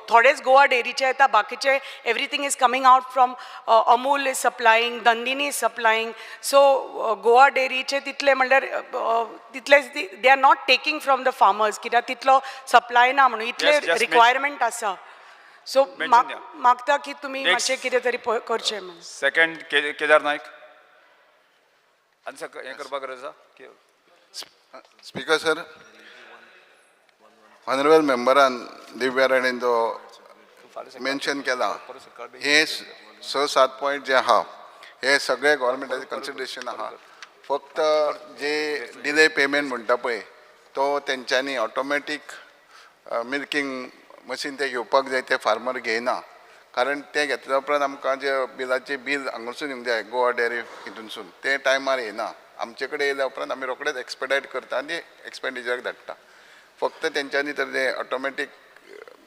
थोडेच गोवा डेरीचे येता बाकीचे everything is coming out from Amul is supplying Nandini is supplying so Goa डेरीचे तितले म्हणल्यार तितले they are not taking from the farmers कित्याक तितलो सप्लाय ना म्हणून इतले रिक्वायरमेंट आसा सो मागता की तुमी मातशें कितें तरी करचें म्हणून सेकंड केदार नायक आन्सर हें करपाक गरज आसा स्पीकर सर ऑनरेबल मेंबरान दिव्या राणेन जो मेन्शन केला हे 6-7 पॉयंट जे आहा हे सगळे गव्हर्मेंटाचे कन्सिडरेशन आहा फक्त जे डिले पेमेंट म्हणटा पळय तो तेंच्यांनी ऑटोमॅटीक मिल्किंग मशीन ते घेवपाक जाय ते फार्मर घेयना कारण ते घेतल्या उपरांत आमकां जे बिलाचे बील हांगासून येवंक जाय गोवा डेअरी हितूनसून ते टायमार येना आमचे कडेन येयल्या उपरांत आमी रोखडेच एक्सपेडायट करता आनी एक्सपेंडिचराक धाडटा फक्त तेंच्यांनी तर ते ऑटोमॅटीक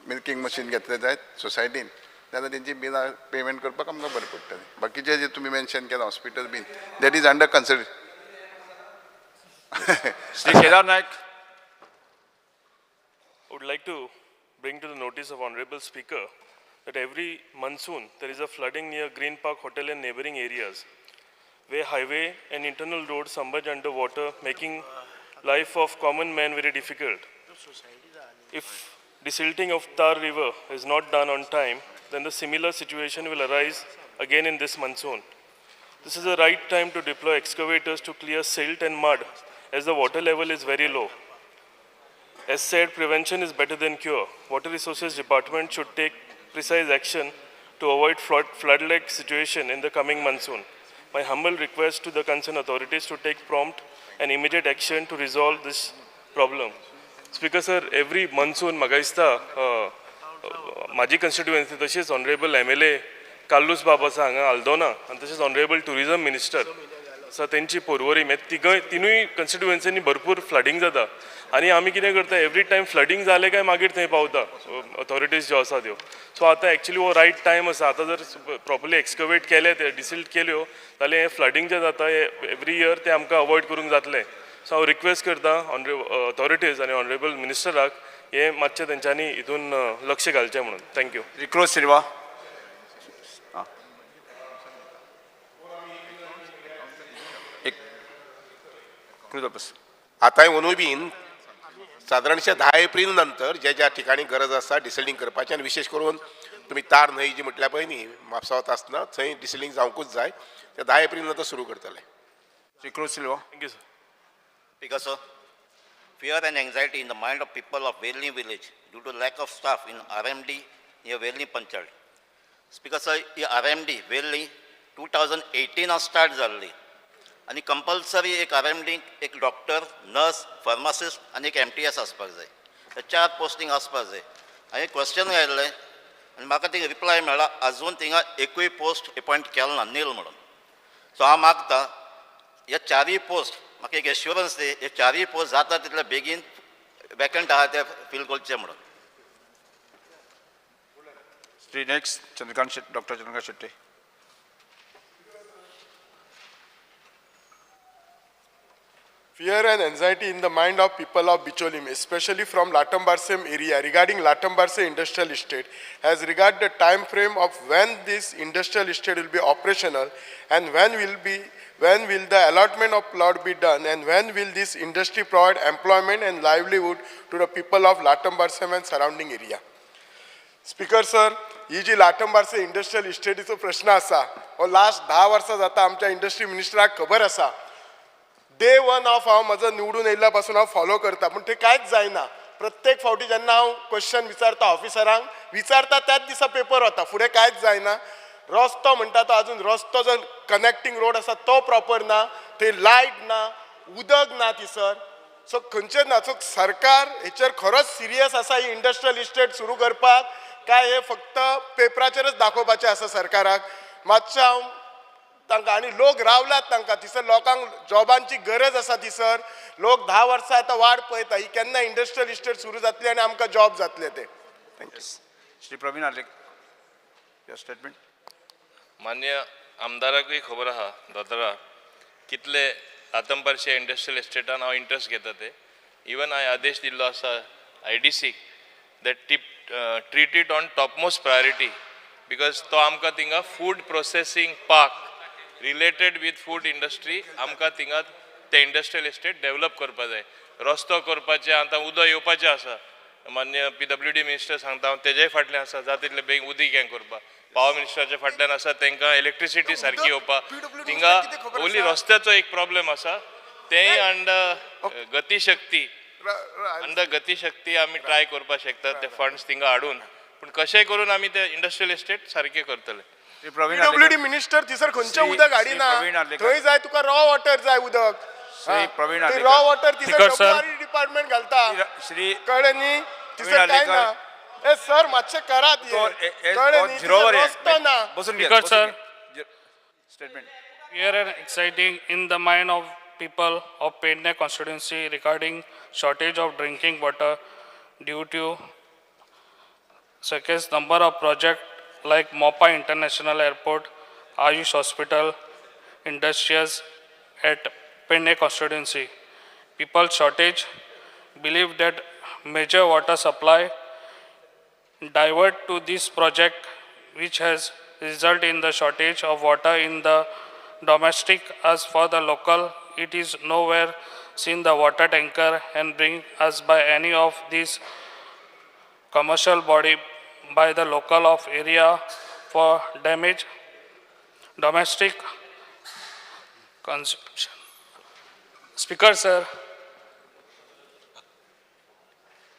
मिल्किंग मशीन घेतले जायत सोसायटीन जाल्यार तेंची बिलां पेमेंट करपाक आमकां बरें पडटलें बाकीचे जे तुमी मेन्शन केला hospital been that is under consider Shri Kedar Naik would like to bring to the notice of Honorable Speaker that every monsoon there is a flooding near Green Park Hotel and neighboring areas where highway and internal roads submerge under water, making life of common man very difficult. If desilting of Tar River is not done on time, then the similar situation will arise again in this monsoon. This is the right time to deploy excavators to clear silt and mud as the water level is very low. As said, prevention is better than cure. Water Resources Department should take precise action to avoid flood-like situation in the coming monsoon. My humble request to the concerned authorities to take prompt and immediate action to resolve this problem. Speaker sir, every monsoon म्हाका दिसता म्हाजी constituency तशीच honourable MLA काल्लूस बाब आसा हांगा आल्दोना आनी तशेंच honourable tourism minister आसा तेंची पोरवोरी तिनूय कन्स्टिट्युएन्सीनी भरपूर फ्लडींग जाता आनी आमी कितें करता एवरी टायम फ्लडींग जालें काय मागीर थंय पावता ऑथॉरिटीज ज्यो आसा त्यो सो आतां एक्चुली हो रायट टायम आसा आतां जर प्रॉपरली एक्सकवेट केले ते डिसिल्ट केल्यो जाल्यार हे फ्लडींग जें जाता हे एवरी इयर ते आमकां अवॉयड करूंक जातलें सो हांव रिक्वेस्ट करता ऑथॉरिटीज आनी ऑनरेबल मिनिस्टराक हे मातशें तेंच्यांनी हितून लक्ष घालचें म्हणून थँक्यू रिक्रो सिल्वा आतांय अंदूय बीन सादारणशे 10 एप्रील नंतर ज्या ज्या ठिकाणी गरज आसा डिसिल्डिंग करपाची आनी विशेष करून तुमी तार न्हंय जी म्हटल्या पळय न्ही म्हापसा वता आसतना थंय डिसिल्डिंग जावंकूच जाय ते 10 एप्रील नंतर सुरू करतले रिक्रो Silva thank you sir Because fear and anxiety in the mind of people of Velni village due to lack of staff in RMD near Velni Panchayat. Speaker sir, he RMD Velni 2018 start जाल्ली आनी कंपल्सरी एक RMD एक doctor nurse pharmacist आनी एक MTS आसपाक जाय हे 4 posting आसपाक जाय हांवें क्वेश्चन घाल्लें आनी म्हाका थिंगा रिप्लाय मेळ्ळा आजून थिंगा एकूय पोस्ट अपॉयंट केलो ना नील म्हणून सो हांव मागता ह्या 4 पोस्ट म्हाका एक एश्युरन्स दी हे 4 पोस्ट जाता तितले बेगीन वॅकंट आहा ते फील करचे म्हणून Shri next doctor Chandrakant Shetty Fear and anxiety in the mind of people of Bicholim, especially from Latambarsem area, regarding Latambarse Industrial Estate, has regard the time frame of when this industrial estate will be operational, and when will the allotment of plot be done, and when will this industry provide employment and livelihood to the people of Latambarsem and surrounding area. Speaker sir, he G लाटंबारसे industrial इस्टेटीचो प्रश्न आसा हो last 10 वर्सां जाता आमच्या industry मिनिस्टराक खबर आसा day one of हांव म्हजो निवडून येयल्ल्या पासून हांव फॉलो करता पूण ते कांयच जायना प्रत्येक फावटी जेन्ना हांव क्वेश्चन विचारता ऑफिसरांक विचारता त्याच दिसा पेपर वता फुडें कांयच जायना रस्तो म्हणटा तो अजून रस्तो जो कनेक्टिंग रोड आसा तो प्रॉपर ना थंय लायट ना उदक ना थिसर सो खंयचे ना सो सरकार हेचेर खरोच सिरियस आसा ही इंडस्ट्रियल इस्टेट सुरू करपाक काय हे फक्त पेपराचेरच दाखोवपाचें आसा सरकाराक मातशें हांव तांकां आनी लोक रावल्यात तांकां थिसर लोकांक जॉबांची गरज आसा थिसर लोक 10 वर्सां आतां वाट पळयता ही केन्ना इंडस्ट्रियल इस्टेट सुरू जातली आनी आमकां जॉब जातले ते श्री प्रवीण आर्लेकर, your statement. मान्य आमदाराकूय खबर आहा दोतोरा कितले लातंबरचे इंडस्ट्रियल एस्टेटान हांव इंट्रस्ट घेता ते इवन हांवें आदेश दिल्लो आसा IDCक that treat it on top most priority because तो आमकां थिंगा food processing park related with food industry आमकां थिंगा ते इंडस्ट्रियल एस्टेट डेव्हलप करपा जाय रस्तो करपाचें आतां उदक येवपाचें आसा मान्य PWD मिनिस्टर सांगता हांव तेजेय फाटल्यान आसा जाता तितले बेगीन उदीक हें करपा पावर मिनिस्टराच्या फाटल्यान आसा तांकां इलेक्ट्रिसिटी सारकी येवपा थिंगा ओन्ली रस्त्याचो एक प्रॉब्लेम आसा तेय अंडर गतीशक्ती आमी ट्राय करपाक शकतात ते फंड्स थिंगा हाडून पूण कशेंय करून आमी ते इंडस्ट्रियल एस्टेट सारके करतले PWD मिनिस्टर थिसर खंयचें उदक हाडिना थंय जाय तुका रॉ वॉटर जाय उदक रॉ वॉटर थिसर डिपार्टमेंट घालता कळ्ळें न्ही थिसर काय ना ए सर मातशें करात कळ्ळें न्ही रस्तो ना Speaker sir, we are exciting in the mind of people of Pedne constituency regarding shortage of drinking water due to such as number of projects like Mopa International Airport, Ayush Hospital, industrials at Pedne constituency. People shortage believe that major water supply divert to this project which has resulted in the shortage of water in the domestic. As for the local, it is nowhere seen the water tanker and bring us by any of these commercial body by the local of area for damage domestic consumption. Speaker sir,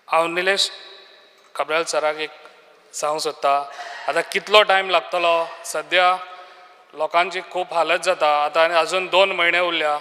हांव निलेश काब्राल सराक एक सांगूंक सोदता आतां कितलो time लागतलो सद्या लोकांची खूब हालत जाता आतां आनी अजून 2 म्हयने उरल्या